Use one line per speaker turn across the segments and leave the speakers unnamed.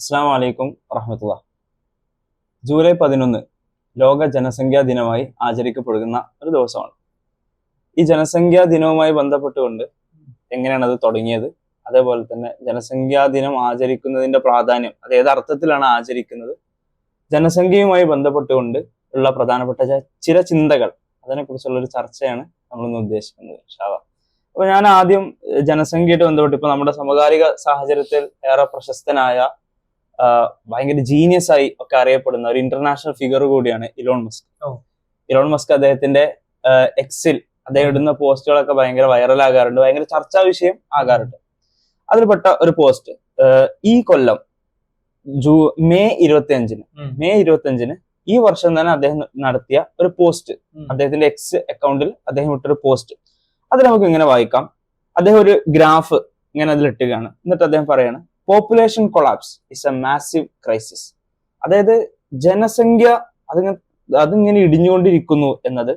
അസ്സലാമു അലൈക്കും വറഹ്മത്തുള്ളാഹി. ജൂലൈ 11 ലോക ജനസംഖ്യാ ദിനമായി ആചരിക്കപ്പെടുന്ന ഒരു ദിവസമാണ്. ഈ ജനസംഖ്യാ ദിനവുമായി ബന്ധപ്പെട്ടുകൊണ്ട് എങ്ങനെയാണ് അത് തുടങ്ങിയത്, അതേപോലെ തന്നെ ജനസംഖ്യാ ദിനം ആചരിക്കുന്നതിന്റെ പ്രാധാന്യം, അത് ഏത് അർത്ഥത്തിലാണ് ആചരിക്കുന്നത്, ജനസംഖ്യയുമായി ബന്ധപ്പെട്ടുകൊണ്ട് ഉള്ള പ്രധാനപ്പെട്ട ചില ചിന്തകൾ, അതിനെക്കുറിച്ചുള്ള ഒരു ചർച്ചയാണ് നമ്മളിന്ന് ഉദ്ദേശിക്കുന്നത് ഇൻഷാ അല്ലാഹ്. അപ്പൊ ഞാൻ ആദ്യം ജനസംഖ്യയായിട്ട് ബന്ധപ്പെട്ട് ഇപ്പൊ നമ്മുടെ സമകാലിക സാഹചര്യത്തിൽ ഏറെ പ്രശസ്തനായ ഭയങ്കര ജീനിയസ് ആയി ഒക്കെ അറിയപ്പെടുന്ന ഒരു ഇന്റർനാഷണൽ ഫിഗർ കൂടിയാണ് ഇലോൺ മസ്ക്. ഇലോൺ മസ്ക് അദ്ദേഹത്തിന്റെ എക്സിൽ അദ്ദേഹം ഇടുന്ന പോസ്റ്റുകളൊക്കെ ഭയങ്കര വൈറലാകാറുണ്ട്, ഭയങ്കര ചർച്ചാ വിഷയം ആകാറുണ്ട്. അതിൽപ്പെട്ട ഒരു പോസ്റ്റ് ഈ കൊല്ലം മെയ് 25-ന് ഈ വർഷം തന്നെ അദ്ദേഹം നടത്തിയ ഒരു പോസ്റ്റ്, അദ്ദേഹത്തിന്റെ എക്സ് അക്കൗണ്ടിൽ അദ്ദേഹം ഇട്ടൊരു പോസ്റ്റ്, അത് നമുക്ക് ഇങ്ങനെ വായിക്കാം. അദ്ദേഹം ഒരു ഗ്രാഫ് ഇങ്ങനെ അതിലിട്ടുകയാണ്. എന്നിട്ട് അദ്ദേഹം പറയാണ്, population collapse is A massive crisis. അതായത് ജനസംഖ്യ അതിങ്ങനെ ഇടിഞ്ഞുകൊണ്ടിരിക്കുന്നു എന്നത്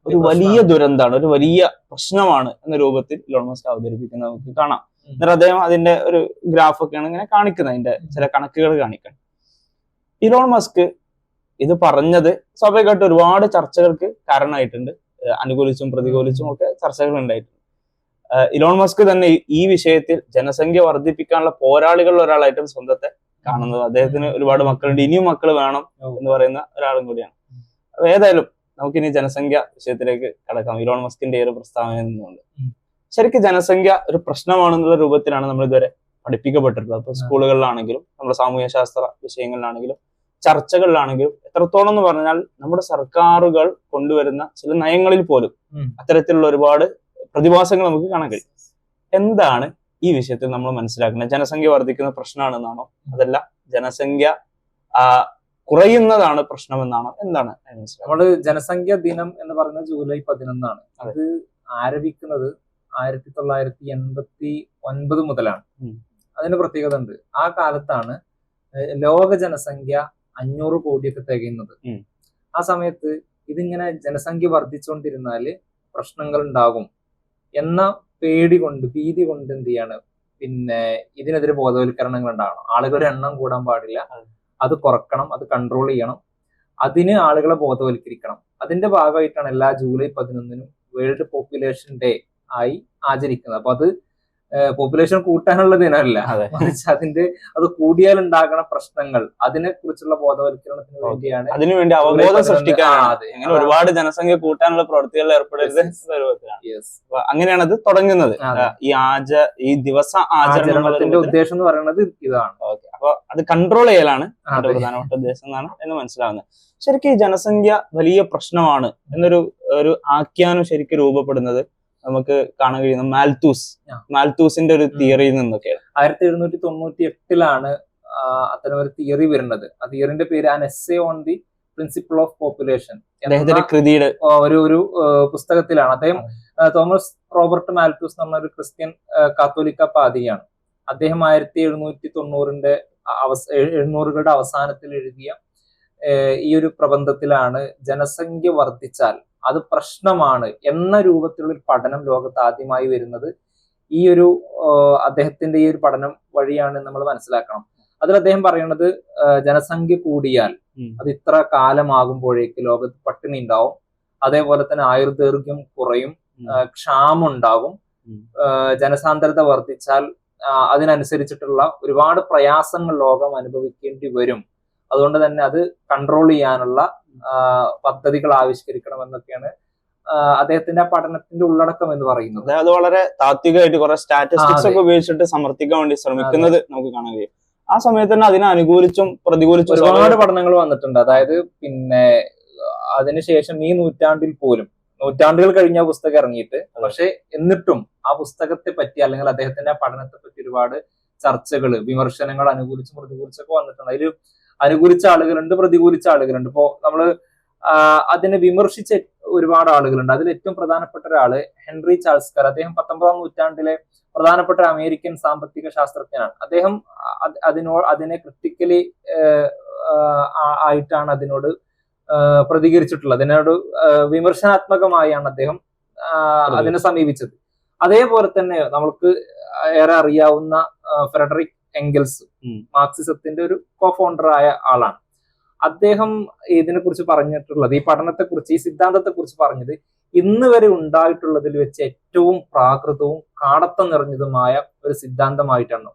ഒരു വലിയ ദുരന്തമാണ്, ഒരു വലിയ പ്രശ്നമാണ് എന്ന രൂപത്തിൽ ഇലോൺ മസ്ക് അവതരിപ്പിക്കുന്നത് നമുക്ക് കാണാം. എന്നിട്ട് അദ്ദേഹം അതിന്റെ ഒരു ഗ്രാഫ് ഒക്കെയാണ് ഇങ്ങനെ കാണിക്കുന്നത്, അതിന്റെ ചില കണക്കുകൾ കാണിക്കണം. ഇലോൺ മസ്ക് ഇത് പറഞ്ഞത് സ്വാഭാവികമായിട്ട് ഒരുപാട് ചർച്ചകൾക്ക് കാരണമായിട്ടുണ്ട്, അനുകൂലിച്ചും പ്രതികൂലിച്ചും ഒക്കെ ചർച്ചകൾ ഉണ്ടായിട്ടുണ്ട്. ഇലോൺ മസ്ക് തന്നെ ഈ വിഷയത്തിൽ ജനസംഖ്യ വർദ്ധിപ്പിക്കാനുള്ള പോരാളികളിൽ ഒരാളായിട്ടും സ്വന്തത്തെ കാണുന്നത്. അദ്ദേഹത്തിന് ഒരുപാട് മക്കളുണ്ട്, ഇനിയും മക്കൾ വേണം എന്ന് പറയുന്ന ഒരാളും കൂടിയാണ്. അപ്പൊ ഏതായാലും നമുക്കിനി ജനസംഖ്യ വിഷയത്തിലേക്ക് കടക്കാം. ഇലോൺ മസ്കിന്റെ ഒരു പ്രസ്താവനയിൽ നിന്നുകൊണ്ട് ശരിക്കും ജനസംഖ്യ ഒരു പ്രശ്നമാണെന്നുള്ള രൂപത്തിലാണ് നമ്മൾ ഇതുവരെ പഠിപ്പിക്കപ്പെട്ടിട്ടുള്ളത്. അപ്പൊ സ്കൂളുകളിലാണെങ്കിലും നമ്മുടെ സാമൂഹ്യ ശാസ്ത്ര വിഷയങ്ങളിലാണെങ്കിലും ചർച്ചകളിലാണെങ്കിലും എത്രത്തോളം എന്ന് പറഞ്ഞാൽ നമ്മുടെ സർക്കാരുകൾ കൊണ്ടുവരുന്ന ചില നയങ്ങളിൽ പോലും അത്തരത്തിലുള്ള ഒരുപാട് പ്രതിഭാസങ്ങൾ നമുക്ക് കാണാൻ കഴിയും. എന്താണ് ഈ വിഷയത്തിൽ നമ്മൾ മനസ്സിലാക്കുന്നത്? ജനസംഖ്യ വർദ്ധിക്കുന്ന പ്രശ്നമാണെന്നാണോ, അതല്ല ജനസംഖ്യ കുറയുന്നതാണ് പ്രശ്നമെന്നാണോ, എന്താണ്
നമ്മള് ജനസംഖ്യാ ദിനം എന്ന് പറയുന്നത് ജൂലൈ 11 അത് ആരംഭിക്കുന്നത് 1989 മുതലാണ്. അതിന് പ്രത്യേകത ഉണ്ട്. ആ കാലത്താണ് ലോക ജനസംഖ്യ 500 കോടിയൊക്കെ തികയുന്നത്. ആ സമയത്ത് ഇതിങ്ങനെ ജനസംഖ്യ വർദ്ധിച്ചുകൊണ്ടിരുന്നാല് പ്രശ്നങ്ങൾ ഉണ്ടാകും എന്ന ഭീതി കൊണ്ട് എന്ത് ചെയ്യാണ്, പിന്നെ ഇതിനെതിരെ ബോധവൽക്കരണങ്ങൾ ഉണ്ടാകണം. ആളുകളുടെ എണ്ണം കൂടാൻ പാടില്ല, അത് കുറക്കണം, അത് കൺട്രോൾ ചെയ്യണം, അതിന് ആളുകളെ ബോധവൽക്കരിക്കണം. അതിന്റെ ഭാഗമായിട്ടാണ് എല്ലാ ജൂലൈ 11 വേൾഡ് പോപ്പുലേഷൻ ഡേ ആയി ആചരിക്കുന്നത്. അപ്പൊ അത് പോപ്പുലേഷൻ കൂട്ടാനുള്ള ദിനമല്ല, അത് കൂടിയാൽ ഉണ്ടാകുന്ന പ്രശ്നങ്ങൾ, അതിനെ കുറിച്ചുള്ള ബോധവൽക്കരണത്തിന് വേണ്ടിയാണ്,
അതിനുവേണ്ടി അവബോധം സൃഷ്ടിക്കാനാണ്. ഒരുപാട് ജനസംഖ്യ കൂട്ടാനുള്ള പ്രവർത്തികളിൽ ഏർപ്പെടരുത്. അങ്ങനെയാണ് അത് തുടങ്ങുന്നത്. ഈ ദിവസ ആചരണത്തിന്റെ
ഉദ്ദേശം എന്ന് പറയുന്നത് ഇതാണ്.
അപ്പൊ അത് കൺട്രോൾ ചെയ്യലാണ് പ്രധാനപ്പെട്ട ഉദ്ദേശം എന്നാണ് എന്ന് മനസ്സിലാവുന്നത്. ശരിക്കും ഈ ജനസംഖ്യ വലിയ പ്രശ്നമാണ് എന്നൊരു ആഖ്യാനം ശരിക്കും രൂപപ്പെടുന്നത് നമുക്ക് കാണാൻ കഴിയുന്ന മാൽത്തൂസിന്റെ ഒരു തിയറിയിൽ നിന്നൊക്കെയാണ്.
1798 അത്തരം ഒരു തിയറി വരുന്നത്. ആ തിയറിന്റെ പേര് an essay on the principle of population
അദ്ദേഹത്തിന്റെ കൃതിയുടെ
ഒരു പുസ്തകത്തിലാണ്. അദ്ദേഹം തോമസ് റോബർട്ട് മാൽത്തൂസ് എന്ന് പറഞ്ഞ ഒരു ക്രിസ്ത്യൻ കാത്തോലിക്ക പാതിരിയാണ്. അദ്ദേഹം 1790കളുടെ അവസാനത്തിൽ എഴുതിയ ഈ ഒരു പ്രബന്ധത്തിലാണ് ജനസംഖ്യ വർദ്ധിച്ചാൽ അത് പ്രശ്നമാണ് എന്ന രൂപത്തിലുള്ള ഒരു പഠനം ലോകത്ത് ആദ്യമായി വരുന്നത്. ഈ ഒരു അദ്ദേഹത്തിന്റെ ഈ ഒരു പഠനം വഴിയാണ് നമ്മൾ മനസ്സിലാക്കണം. അതിൽ അദ്ദേഹം പറയുന്നത്, ജനസംഖ്യ കൂടിയാൽ അത് ഇത്ര കാലമാകുമ്പോഴേക്ക് ലോകത്ത് പട്ടിണി ഉണ്ടാവും, അതേപോലെ തന്നെ ആയുർദൈർഘ്യം കുറയും, ക്ഷാമം ഉണ്ടാകും, ജനസാന്ദ്രത വർദ്ധിച്ചാൽ അതിനനുസരിച്ചിട്ടുള്ള ഒരുപാട് പ്രയാസങ്ങൾ ലോകം അനുഭവിക്കേണ്ടി വരും. അതുകൊണ്ട് തന്നെ അത് കൺട്രോൾ ചെയ്യാനുള്ള പദ്ധതികൾ ആവിഷ്കരിക്കണം എന്നൊക്കെയാണ് അദ്ദേഹത്തിന്റെ ആ പഠനത്തിന്റെ ഉള്ളടക്കം എന്ന് പറയുന്നത്.
അത് വളരെ താത്വികമായിട്ട് കുറെ സ്റ്റാറ്റിസ്റ്റിക്സ് ഒക്കെ ഉപയോഗിച്ചിട്ട് സമർത്ഥിക്കാൻ വേണ്ടി ശ്രമിക്കുന്നത് നമുക്ക് കാണാൻ കഴിയും. ആ സമയത്ത് തന്നെ അതിനെ അനുകൂലിച്ചും പ്രതികൂലിച്ചും
ഒരുപാട് പഠനങ്ങൾ വന്നിട്ടുണ്ട്. അതായത് പിന്നെ അതിനുശേഷം ഈ നൂറ്റാണ്ടിൽ പോലും, നൂറ്റാണ്ടുകൾ കഴിഞ്ഞ പുസ്തകം ഇറങ്ങിയിട്ട്, പക്ഷെ എന്നിട്ടും ആ പുസ്തകത്തെ പറ്റി അല്ലെങ്കിൽ അദ്ദേഹത്തിന്റെ ആ പഠനത്തെ പറ്റി ഒരുപാട് ചർച്ചകൾ, വിമർശനങ്ങൾ അനുകൂലിച്ചും പ്രതികൂലിച്ചൊക്കെ വന്നിട്ടുണ്ട്. അതിൽ അനുകൂലിച്ച ആളുകളുണ്ട്, പ്രതികൂലിച്ച ആളുകളുണ്ട്. ഇപ്പോ നമ്മള് അതിനെ വിമർശിച്ച ഒരുപാട് ആളുകളുണ്ട്. അതിൽ ഏറ്റവും പ്രധാനപ്പെട്ട ഒരാള് ഹെൻറി ചാൾസ്കർ. അദ്ദേഹം 19ാം നൂറ്റാണ്ടിലെ പ്രധാനപ്പെട്ട അമേരിക്കൻ സാമ്പത്തിക ശാസ്ത്രജ്ഞനാണ്. അദ്ദേഹം അതിനെ ക്രിട്ടിക്കലി ആയിട്ടാണ് അതിനോട് പ്രതികരിച്ചിട്ടുള്ളത്. അതിനോട് വിമർശനാത്മകമായാണ് അദ്ദേഹം അതിനെ സമീപിച്ചത്. അതേപോലെ തന്നെ നമ്മൾക്ക് ഏറെ അറിയാവുന്ന ഫ്രെഡറിക് എംഗൽസ്,
ഉം.
മാർക്സിസത്തിന്റെ ഒരു കോ ഫൗണ്ടറായ ആളാണ്. അദ്ദേഹം ഇതിനെ കുറിച്ച് പറഞ്ഞിട്ടുള്ളത്, ഈ പഠനത്തെക്കുറിച്ച്, ഈ സിദ്ധാന്തത്തെക്കുറിച്ച് പറഞ്ഞത്, ഇന്ന് വരെ ഉണ്ടായിട്ടുള്ളതിൽ വെച്ച് ഏറ്റവും പ്രാകൃതവും കാടത്തം നിറഞ്ഞതുമായ ഒരു സിദ്ധാന്തമായിട്ടാണ്.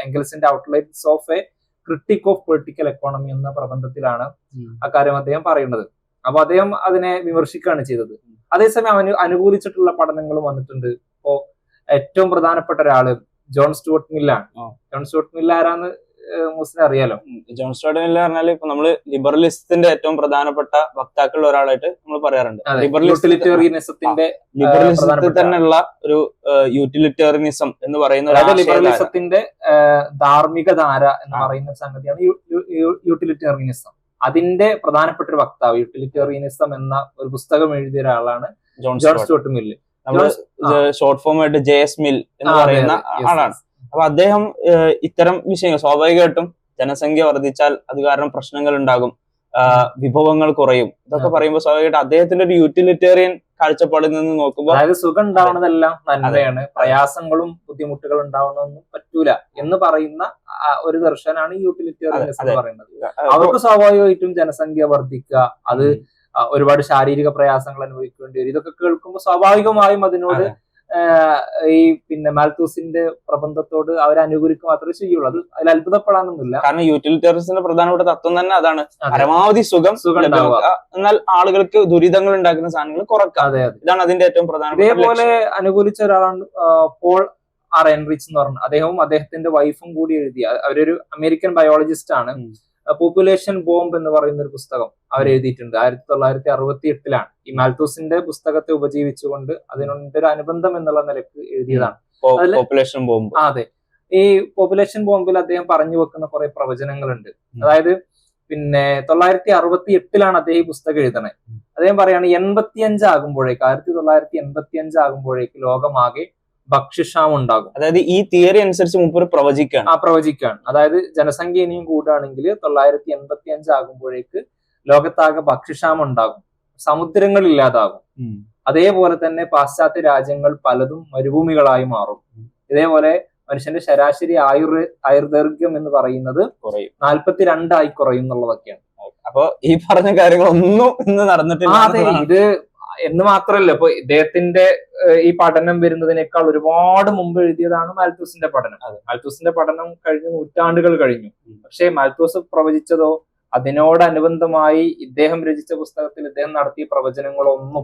എംഗൽസിന്റെ outlines of a critique of political economy എന്ന പ്രബന്ധത്തിലാണ് അക്കാര്യം അദ്ദേഹം പറയുന്നത്. അപ്പൊ അദ്ദേഹം അതിനെ വിമർശിക്കുകയാണ് ചെയ്തത്. അതേസമയം അവന് അനുകൂലിച്ചിട്ടുള്ള പഠനങ്ങളും വന്നിട്ടുണ്ട്. ഇപ്പോ ഏറ്റവും പ്രധാനപ്പെട്ട ഒരാള് ജോൺ സ്റ്റുവർട്ട് മില്ലാണ്. ജോൺ സ്റ്റുവർട്ട് മില്ല് ആരാന്ന് മുസ്ലിം അറിയാലോ.
ജോൺ സ്റ്റുവർട്ട് മില്ല് പറഞ്ഞാൽ ഇപ്പൊ നമ്മള് ലിബറലിസത്തിന്റെ ഏറ്റവും പ്രധാനപ്പെട്ട വക്താക്കളിൽ ഒരാളായിട്ട് നമ്മൾ പറയാറുണ്ട്.
യൂട്ടിലിറ്റേറിയനിസത്തിന്റെ
ലിബറലിസത്തിൽ തന്നെയുള്ള ഒരു യൂട്ടിലിറ്റേറിയനിസം എന്ന് പറയുന്ന
ലിബറലിസത്തിന്റെ ധാർമ്മിക ധാര എന്ന് പറയുന്ന സംഗതിയാണ് യൂട്ടിലിറ്റേറിയനിസം. അതിന്റെ പ്രധാനപ്പെട്ട ഒരു വക്താവ്, യൂട്ടിലിറ്റേറിയനിസം എന്ന ഒരു പുസ്തകം എഴുതിയ ഒരാളാണ് John Stuart mill.
Short form ആയിട്ട് JS മിൽ എന്ന് പറയുന്ന ആളാണ്. അപ്പൊ അദ്ദേഹം ഇത്തരം വിഷയങ്ങൾ, സ്വാഭാവികമായിട്ടും ജനസംഖ്യ വർദ്ധിച്ചാൽ അത് കാരണം പ്രശ്നങ്ങൾ ഉണ്ടാകും, വിഭവങ്ങൾ കുറയും, ഇതൊക്കെ പറയുമ്പോൾ സ്വാഭാവികമായിട്ട് അദ്ദേഹത്തിന്റെ ഒരു യൂട്ടിലിറ്റേറിയൻ കാഴ്ചപ്പാടിൽ നിന്ന് നോക്കുമ്പോൾ,
അതായത് സുഖം ഉണ്ടാവുന്നതെല്ലാം നന്മയാണ്, പ്രയാസങ്ങളും ബുദ്ധിമുട്ടുകളും ഉണ്ടാവണമെന്നും പറ്റൂല എന്ന് പറയുന്ന ഒരു ദർശനാണ് യൂട്ടിലിറ്റേറിയനിസം എന്ന് പറയുന്നത്. അവർക്ക് സ്വാഭാവികമായിട്ടും ജനസംഖ്യ വർദ്ധിക്കുക, അത് ഒരുപാട് ശാരീരിക പ്രയാസങ്ങൾ അനുഭവിക്കേണ്ടി വരും. ഇതൊക്കെ കേൾക്കുമ്പോൾ സ്വാഭാവികമായും അതിനോട് ഈ മാൽത്തൂസിന്റെ പ്രബന്ധത്തോട് അവർ അനുകൂലിക്കുക മാത്രമേ ചെയ്യുള്ളൂ. അത് അതിൽ അത്ഭുതപ്പെടാനൊന്നുമില്ല.
കാരണം യൂട്ടിലിറ്റേറിയനിസത്തിന്റെ പ്രധാനപ്പെട്ട തത്വം തന്നെ അതാണ്, പരമാവധി സുഖം ലഭ്യമാക്കുക, എന്നാൽ ആളുകൾക്ക് ദുരിതങ്ങൾ ഉണ്ടാക്കുന്ന സാധനങ്ങൾ കുറക്കുക. ഇതാണ് അതിന്റെ ഏറ്റവും പ്രധാനപ്പെട്ട.
ഇതേപോലെ അനുകൂലിച്ച ഒരാളാണ് പോൾ ആർ എൻറിച്ച് എന്ന് പറഞ്ഞത്. അദ്ദേഹവും അദ്ദേഹത്തിന്റെ വൈഫും കൂടി എഴുതിയ, അവരൊരു അമേരിക്കൻ ബയോളജിസ്റ്റ് ആണ്. പോപ്പുലേഷൻ ബോംബ് എന്ന് പറയുന്ന ഒരു പുസ്തകം അവർ എഴുതിയിട്ടുണ്ട്. 1968 ഈ മാൽത്തൂസിന്റെ പുസ്തകത്തെ ഉപജീവിച്ചുകൊണ്ട് അതിനൊരു അനുബന്ധം എന്നുള്ള നിലക്ക് എഴുതിയതാണ്
പോപ്പുലേഷൻ ബോംബ്.
അതെ, ഈ പോപ്പുലേഷൻ ബോംബിൽ അദ്ദേഹം പറഞ്ഞു വെക്കുന്ന കുറെ പ്രവചനങ്ങളുണ്ട്. അതായത് 1968 അദ്ദേഹം ഈ പുസ്തകം എഴുതണേ. അദ്ദേഹം പറയാണ് 85 ആകുമ്പോഴേക്ക്, 1985 ആകുമ്പോഴേക്ക് ലോകമാകെ ഭക്ഷ്യക്ഷാമം ഉണ്ടാകും.
അതായത് ഈ തിയറി അനുസരിച്ച് മുമ്പ്
പ്രവചിക്കുകയാണ്. അതായത് ജനസംഖ്യ ഇനിയും കൂടുകയാണെങ്കിൽ 1985 ആകുമ്പോഴേക്ക് ലോകത്താകെ ഭക്ഷ്യക്ഷാമം ഉണ്ടാകും, സമുദ്രങ്ങൾ ഇല്ലാതാകും. അതേപോലെ തന്നെ പാശ്ചാത്യ രാജ്യങ്ങൾ പലതും മരുഭൂമികളായി മാറും. ഇതേപോലെ മനുഷ്യന്റെ ശരാശരി ആയുർദൈർഘ്യം എന്ന് പറയുന്നത് 42 കുറയും എന്നുള്ളതൊക്കെയാണ്.
അപ്പൊ ഈ പറഞ്ഞ കാര്യങ്ങളൊന്നും ഇന്ന് നടന്നിട്ടില്ല.
അതെ, ഇത് എന്ന് മാത്രമല്ല, ഇപ്പൊ ഇദ്ദേഹത്തിന്റെ ഈ പഠനം വരുന്നതിനേക്കാൾ ഒരുപാട് മുമ്പ് എഴുതിയതാണ് മാൽത്തൂസിന്റെ പഠനം. മാൽത്തൂസിന്റെ പഠനം കഴിഞ്ഞ നൂറ്റാണ്ടുകൾ കഴിഞ്ഞു. പക്ഷെ മാൽത്തൂസ് പ്രവചിച്ചതോ അതിനോടനുബന്ധമായി ഇദ്ദേഹം രചിച്ച പുസ്തകത്തിൽ ഇദ്ദേഹം നടത്തിയ പ്രവചനങ്ങളൊന്നും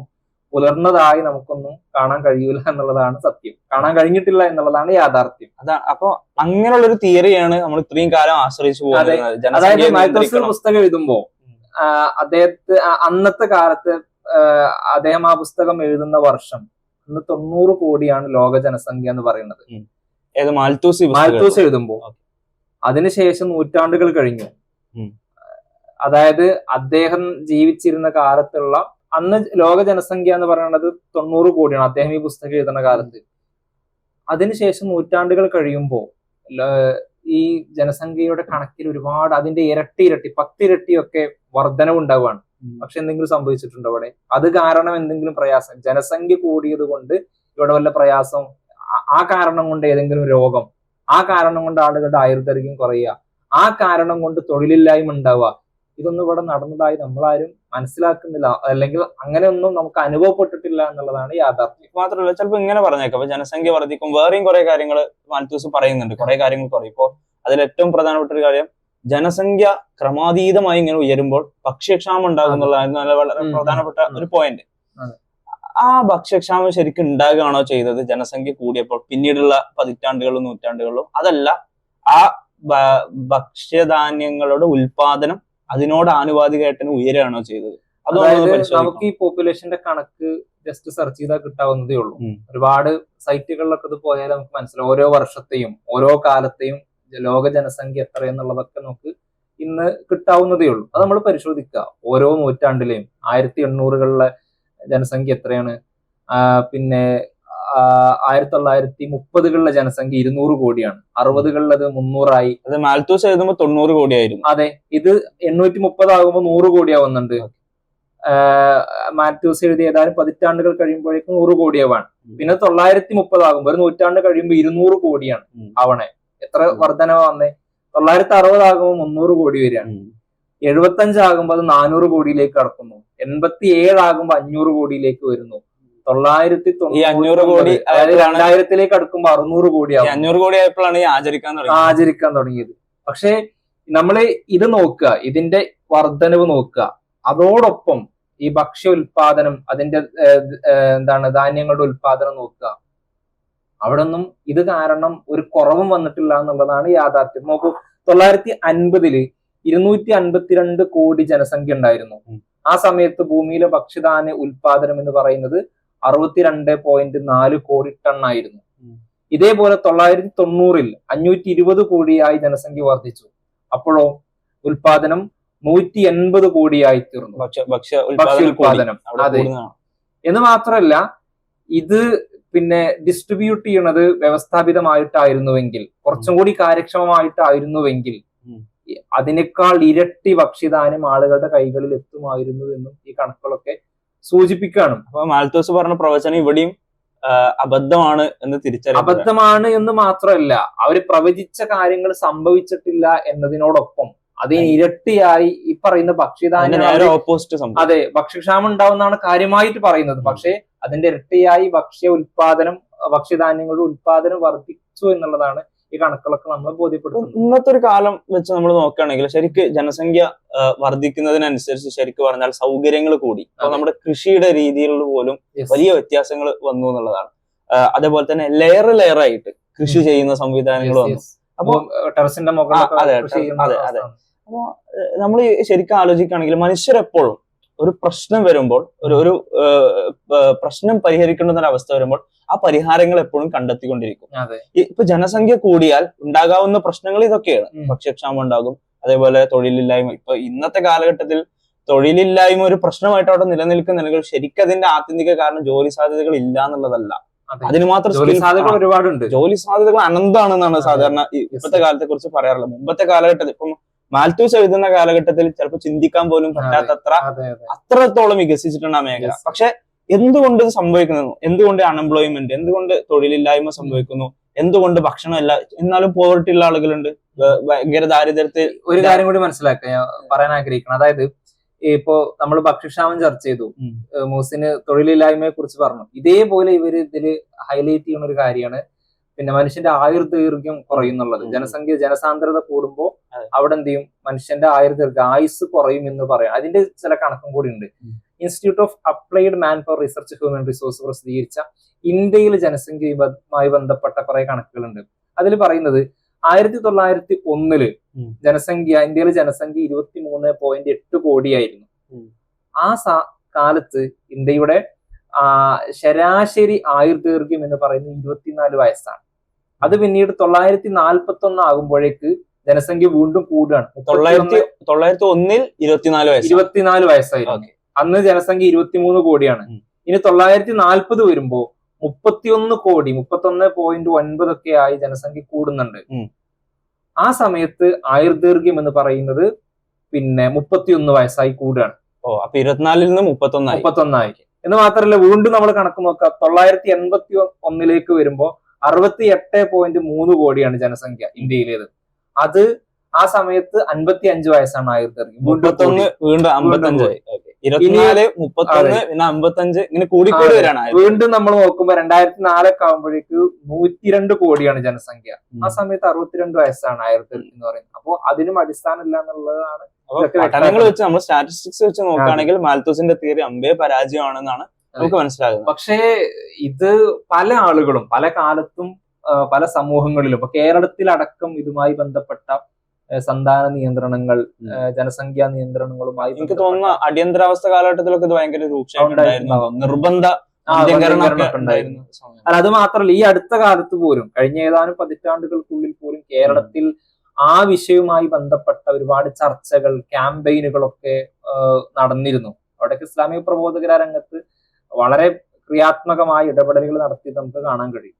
പുലർന്നതായി നമുക്കൊന്നും കാണാൻ കഴിയൂല എന്നുള്ളതാണ് സത്യം. കാണാൻ കഴിഞ്ഞിട്ടില്ല എന്നുള്ളതാണ് യാഥാർത്ഥ്യം.
അതാണ്. അപ്പൊ അങ്ങനെയുള്ളൊരു തിയറിയാണ് നമ്മൾ ഇത്രയും കാലം ആശ്രയിച്ചു പോകുന്നത്.
അതായത് മാൽത്തൂസ് പുസ്തകം എഴുതുമ്പോ അദ്ദേഹത്തെ അന്നത്തെ കാലത്ത് അദ്ദേഹം ആ പുസ്തകം എഴുതുന്ന വർഷം അന്ന് 90 കോടിയാണ് ലോക ജനസംഖ്യ എന്ന് പറയുന്നത്. മാൽത്തൂസ് എഴുതുമ്പോ അതിനുശേഷം നൂറ്റാണ്ടുകൾ കഴിഞ്ഞു. അതായത് അദ്ദേഹം ജീവിച്ചിരുന്ന കാലത്തുള്ള അന്ന് ലോക ജനസംഖ്യ എന്ന് പറയുന്നത് 90 കോടിയാണ് അദ്ദേഹം ഈ പുസ്തകം എഴുതുന്ന കാലത്ത്. അതിനുശേഷം നൂറ്റാണ്ടുകൾ കഴിയുമ്പോ ഈ ജനസംഖ്യയുടെ കണക്കിൽ ഒരുപാട് അതിന്റെ ഇരട്ടി 10 ഇരട്ടിയൊക്കെ വർധനവുണ്ടാവുകയാണ്. പക്ഷെ എന്തെങ്കിലും സംഭവിച്ചിട്ടുണ്ടോ അവിടെ? അത് കാരണം എന്തെങ്കിലും പ്രയാസം, ജനസംഖ്യ കൂടിയത് കൊണ്ട് ഇവിടെ വല്ല പ്രയാസം, ആ കാരണം കൊണ്ട് ഏതെങ്കിലും രോഗം, ആ കാരണം കൊണ്ട് ആളുകളുടെ ആയുർദൈർഘ്യം കുറയുക, ആ കാരണം കൊണ്ട് തൊഴിലില്ലായ്മ ഉണ്ടാവുക, ഇതൊന്നും ഇവിടെ നടന്നതായി നമ്മളാരും മനസ്സിലാക്കുന്നില്ല, അല്ലെങ്കിൽ അങ്ങനെയൊന്നും നമുക്ക് അനുഭവപ്പെട്ടിട്ടില്ല എന്നുള്ളതാണ് യാഥാർത്ഥ്യം.
മാത്രമല്ല, ചിലപ്പോൾ ഇങ്ങനെ പറഞ്ഞേക്കാം, അപ്പൊ ജനസംഖ്യ വർദ്ധിക്കും, വേറെയും കുറെ കാര്യങ്ങൾ മാൽത്തൂസ് പറയുന്നുണ്ട്, കുറെ കാര്യങ്ങൾ കുറയും. ഇപ്പോ അതിൽ ഏറ്റവും പ്രധാനപ്പെട്ട ഒരു കാര്യം, ജനസംഖ്യ ക്രമാതീതമായി ഇങ്ങനെ ഉയരുമ്പോൾ ഭക്ഷ്യക്ഷാമം ഉണ്ടാകും എന്നുള്ളതായിരുന്നു വളരെ പ്രധാനപ്പെട്ട ഒരു പോയിന്റ്. ആ ഭക്ഷ്യക്ഷാമം ശരിക്കും ഉണ്ടാകുകയാണോ ചെയ്തത് ജനസംഖ്യ കൂടിയപ്പോൾ പിന്നീടുള്ള പതിറ്റാണ്ടുകളിലും നൂറ്റാണ്ടുകളിലും? അതല്ല, ആ ഭക്ഷ്യധാന്യങ്ങളുടെ ഉൽപാദനം അതിനോട് ആനുപാതികമായിട്ട് ഉയരുകയാണോ ചെയ്തത്?
അതായത് നമുക്ക് ഈ പോപ്പുലേഷന്റെ കണക്ക് ജസ്റ്റ് സെർച്ച് ചെയ്താൽ കിട്ടാവുന്നതേ ഉള്ളൂ. ഒരുപാട് സൈറ്റുകളിലൊക്കെ ഇത് പോയാൽ നമുക്ക് മനസ്സിലാവും ഓരോ വർഷത്തെയും ഓരോ കാലത്തെയും ലോക ജനസംഖ്യ എത്ര എന്നുള്ളതൊക്കെ നമുക്ക് ഇന്ന് കിട്ടാവുന്നതേ ഉള്ളൂ. അത് നമ്മൾ പരിശോധിക്കുക. ഓരോ നൂറ്റാണ്ടിലെയും 1800-കളിലെ ജനസംഖ്യ എത്രയാണ്, പിന്നെ 1930-കളിലെ ജനസംഖ്യ 200 കോടിയാണ്, 60-കളിലത് 300
അത് മാൽത്തൂസ് എഴുതുമ്പോൾ 90 കോടിയായിരുന്നു.
അതെ, ഇത് 830 ആകുമ്പോൾ 100 കോടിയാവുന്നുണ്ട്. മാൽത്തൂസ് എഴുതി ഏതാനും പതിറ്റാണ്ടുകൾ കഴിയുമ്പോഴേക്കും 100 കോടിയാവാണ്. പിന്നെ 930 ആകുമ്പോൾ ഒരു നൂറ്റാണ്ട് കഴിയുമ്പോൾ 200 കോടിയാണ് ആവണേ. എത്ര വർധനവ് വന്നേ? 960 ആകുമ്പോൾ 300 കോടി വരികയാണ്. 75 ആകുമ്പോൾ അത് 400 കോടിയിലേക്ക് കടക്കുന്നു. 87 ആകുമ്പോൾ 500 കോടിയിലേക്ക് വരുന്നു.
500 കോടി
അതായത് 2000-ലേക്ക് അടുക്കുമ്പോൾ 600 കോടിയാവും.
500 കോടി ആയപ്പോഴാണ് ഈ
ആചരിക്കാൻ തുടങ്ങിയത്. പക്ഷെ നമ്മള് ഇത് നോക്കുക, ഇതിന്റെ വർധനവ് നോക്കുക. അതോടൊപ്പം ഈ ഭക്ഷ്യ ഉൽപാദനം, അതിന്റെ ധാന്യങ്ങളുടെ ഉൽപാദനം നോക്കുക. അവിടെ ഒന്നും ഇത് കാരണം ഒരു കുറവും വന്നിട്ടില്ല എന്നുള്ളതാണ് യാഥാർത്ഥ്യം. നോക്കൂ, 1950 252 കോടി ജനസംഖ്യ ഉണ്ടായിരുന്നു. ആ സമയത്ത് ഭൂമിയിലെ ഭക്ഷ്യധാന്യ ഉൽപാദനം എന്ന് പറയുന്നത് 62.4 കോടി ടൺ ആയിരുന്നു. ഇതേപോലെ 1990 520 കോടിയായി ജനസംഖ്യ വർദ്ധിച്ചു. അപ്പോഴോ ഉൽപാദനം 180 കോടിയായി തീർന്നു. ഭക്ഷ്യ ഉൽപാദനം. അതെ. എന്ന് മാത്രമല്ല, ഇത് പിന്നെ ഡിസ്ട്രിബ്യൂട്ട് ചെയ്യണത് വ്യവസ്ഥാപിതമായിട്ടായിരുന്നുവെങ്കിൽ, കുറച്ചും കൂടി കാര്യക്ഷമമായിട്ടായിരുന്നുവെങ്കിൽ അതിനേക്കാൾ ഇരട്ടി ഭക്ഷ്യധാന്യം ആളുകളുടെ കൈകളിൽ എത്തുമായിരുന്നു എന്നും ഈ കണക്കുകളൊക്കെ സൂചിപ്പിക്കുകയാണ്.
അപ്പൊ മാൽത്തോസ് പറഞ്ഞ പ്രവചനം ഇവിടെയും അബദ്ധമാണ് എന്ന് തിരിച്ചറിയാം.
അബദ്ധമാണ് എന്ന് മാത്രമല്ല, അവര് പ്രവചിച്ച കാര്യങ്ങൾ സംഭവിച്ചിട്ടില്ല എന്നതിനോടൊപ്പം അതിന് ഇരട്ടിയായി ഈ പറയുന്ന ഭക്ഷ്യധാന്യം
ഓപ്പോസിറ്റ്.
അതെ, ഭക്ഷ്യക്ഷാമം ഉണ്ടാവുന്നതാണ് കാര്യമായിട്ട് പറയുന്നത്. പക്ഷെ അതിന്റെ ഇരട്ടിയായി ഭക്ഷ്യധാന്യങ്ങളുടെ ഉൽപാദനം വർദ്ധിച്ചു എന്നുള്ളതാണ് ഈ കണക്കുകളൊക്കെ നമ്മൾ ബോധ്യപ്പെടുത്തുന്നത്.
ഇന്നത്തെ ഒരു കാലം വെച്ച് നമ്മൾ നോക്കുകയാണെങ്കിൽ ശരിക്ക് ജനസംഖ്യ വർദ്ധിക്കുന്നതിനനുസരിച്ച് ശരിക്കും പറഞ്ഞാൽ സൗകര്യങ്ങൾ കൂടി. അപ്പൊ നമ്മുടെ കൃഷിയുടെ രീതികളിൽ പോലും വലിയ വ്യത്യാസങ്ങൾ വന്നു എന്നുള്ളതാണ്. അതേപോലെ തന്നെ ലെയർ ആയിട്ട് കൃഷി ചെയ്യുന്ന സംവിധാനങ്ങൾ വന്നു. അപ്പൊ
ടെറസിന്റെ
അതെ. അപ്പൊ നമ്മൾ ശരിക്കും ആലോചിക്കുകയാണെങ്കിൽ മനുഷ്യരെപ്പോഴും ഒരു പ്രശ്നം വരുമ്പോൾ, ഒരു പ്രശ്നം പരിഹരിക്കേണ്ടുന്ന ഒരു അവസ്ഥ വരുമ്പോൾ ആ പരിഹാരങ്ങൾ എപ്പോഴും കണ്ടെത്തിക്കൊണ്ടിരിക്കും. ഇപ്പൊ ജനസംഖ്യ കൂടിയാൽ ഉണ്ടാകാവുന്ന പ്രശ്നങ്ങൾ ഇതൊക്കെയാണ്. ഭക്ഷ്യക്ഷാമം ഉണ്ടാകും, അതേപോലെ തൊഴിലില്ലായ്മ. ഇപ്പൊ ഇന്നത്തെ കാലഘട്ടത്തിൽ തൊഴിലില്ലായ്മ ഒരു പ്രശ്നമായിട്ട് അവിടെ നിലനിൽക്കുന്നുണ്ടെങ്കിൽ ശരിക്കും അതിന്റെ ആത്യന്തിക കാരണം ജോലി സാധ്യതകൾ ഇല്ല എന്നുള്ളതല്ല. അതിന് മാത്രം
ഒരുപാടുണ്ട്.
ജോലി സാധ്യതകൾ അനന്തമാണെന്നാണ് സാധാരണ ഇപ്പോഴത്തെ കാലത്തെ കുറിച്ച് പറയാറുള്ളത്. മുമ്പത്തെ കാലഘട്ടത്തിൽ, ഇപ്പം മാൽത്തൂസ് എഴുതുന്ന കാലഘട്ടത്തിൽ ചിലപ്പോൾ ചിന്തിക്കാൻ പോലും പറ്റാത്തത്ര അത്രത്തോളം വികസിച്ചിട്ടുണ്ട് ആ മേഖല. പക്ഷെ എന്തുകൊണ്ട് ഇത് സംഭവിക്കുന്നു? എന്തുകൊണ്ട് അൺഎംപ്ലോയ്മെന്റ്, എന്തുകൊണ്ട് തൊഴിലില്ലായ്മ സംഭവിക്കുന്നു? എന്തുകൊണ്ട് ഭക്ഷണമല്ല? എന്നാലും പോവർട്ടി ഉള്ള ആളുകളുണ്ട്, ഭയങ്കര ദാരിദ്ര്യത്തിൽ.
ഒരു കാര്യം കൂടി മനസ്സിലാക്കാൻ പറയാൻ ആഗ്രഹിക്കണം. അതായത് ഇപ്പോ നമ്മൾ ഭക്ഷ്യക്ഷാമം ചർച്ച ചെയ്തു, മൂസിന് തൊഴിലില്ലായ്മയെ കുറിച്ച് പറഞ്ഞു. ഇതേപോലെ ഇവര് ഇതില് ഹൈലൈറ്റ് ചെയ്യുന്ന ഒരു കാര്യമാണ് പിന്നെ മനുഷ്യന്റെ ആയുർദൈർഘ്യം കുറയുന്നുള്ളത്. ജനസാന്ദ്രത കൂടുമ്പോൾ അവിടെ എന്ത് ചെയ്യും? മനുഷ്യന്റെ ആയുസ് കുറയും എന്ന് പറയാം. അതിന്റെ ചില കണക്കും കൂടി ഉണ്ട്. Institute of applied man power research human resource പ്രസിദ്ധീകരിച്ച ഇന്ത്യയിലെ ജനസംഖ്യയുമായി ബന്ധപ്പെട്ട കുറെ കണക്കുകളുണ്ട്. അതിൽ പറയുന്നത് 1901 ഇന്ത്യയിലെ ജനസംഖ്യ 23.8 കോടിയായിരുന്നു. ആ കാലത്ത് ഇന്ത്യയുടെ ശരാശരി ആയുർദൈർഘ്യം എന്ന് പറയുന്നത് 24 വയസ്സാണ്. അത് പിന്നീട് 941 ആകുമ്പോഴേക്ക് ജനസംഖ്യ വീണ്ടും കൂടുകയാണ്.
1901 24
വയസ്സായിരുന്നു. അന്ന് ജനസംഖ്യ 23 കോടിയാണ്. ഇനി 940 വരുമ്പോ 31.9 ഒക്കെ ആയി ജനസംഖ്യ കൂടുന്നുണ്ട്. ആ സമയത്ത് ആയുർദൈർഘ്യം എന്ന് പറയുന്നത് പിന്നെ 31 വയസ്സായി കൂടുകയാണ്.
അപ്പൊ 24-ൽ നിന്ന്
31 എന്ന് മാത്രമല്ല, വീണ്ടും നമ്മൾ കണക്ക് നോക്കുക. 981 വരുമ്പോ 68.3 കോടിയാണ് ജനസംഖ്യ ഇന്ത്യയിലേത്. അത് ആ സമയത്ത് 55 വയസ്സാണ് ആയുർദൈർഘ്യം.
വീണ്ടും 55, 24, 31, പിന്നെ 55 ഇങ്ങനെ കൂടിക്കൂടി വരാണ്.
വീണ്ടും നമ്മൾ നോക്കുമ്പോ 2004 ആകുമ്പോഴേക്ക് 102 കോടിയാണ് ജനസംഖ്യ. ആ സമയത്ത് 62 വയസ്സാണ് ആയുർദൈർഘ്യം എന്ന് പറയുന്നത്. അപ്പോ അതിനും അടിസ്ഥാനമില്ല എന്നുള്ളതാണ്.
പഠനങ്ങൾ വെച്ച് നമ്മൾ സ്റ്റാറ്റിസ്റ്റിക്സ് വെച്ച് നോക്കുകയാണെങ്കിൽ മാൽത്തൂസിന്റെ തിയറി അമ്പേ പരാജയമാണെന്നാണ് നമുക്ക് മനസ്സിലാകുന്നത്.
പക്ഷേ ഇത് പല ആളുകളും പല കാലത്തും പല സമൂഹങ്ങളിലും, ഇപ്പൊ കേരളത്തിലടക്കം ഇതുമായി ബന്ധപ്പെട്ട സന്താന നിയന്ത്രണങ്ങൾ, ജനസംഖ്യാ നിയന്ത്രണങ്ങളുമായി
എനിക്ക് തോന്നുന്ന അടിയന്തരാവസ്ഥ കാലഘട്ടത്തിലൊക്കെ ഇത് ഭയങ്കര രൂക്ഷമായിട്ടുണ്ടായിരുന്നു. നിർബന്ധ
ഉണ്ടായിരുന്നു. അല്ല, അത് മാത്രമല്ല, ഈ അടുത്ത കാലത്ത് പോലും, കഴിഞ്ഞ ഏതാനും പതിറ്റാണ്ടുകൾക്കുള്ളിൽ പോലും കേരളത്തിൽ ആ വിഷയവുമായി ബന്ധപ്പെട്ട ഒരുപാട് ചർച്ചകൾ, ക്യാമ്പയിനുകളൊക്കെ നടന്നിരുന്നു. അവിടെയൊക്കെ ഇസ്ലാമിക പ്രബോധകര രംഗത്ത് വളരെ ക്രിയാത്മകമായ ഇടപെടലുകൾ നടത്തി നമുക്ക് കാണാൻ കഴിയും.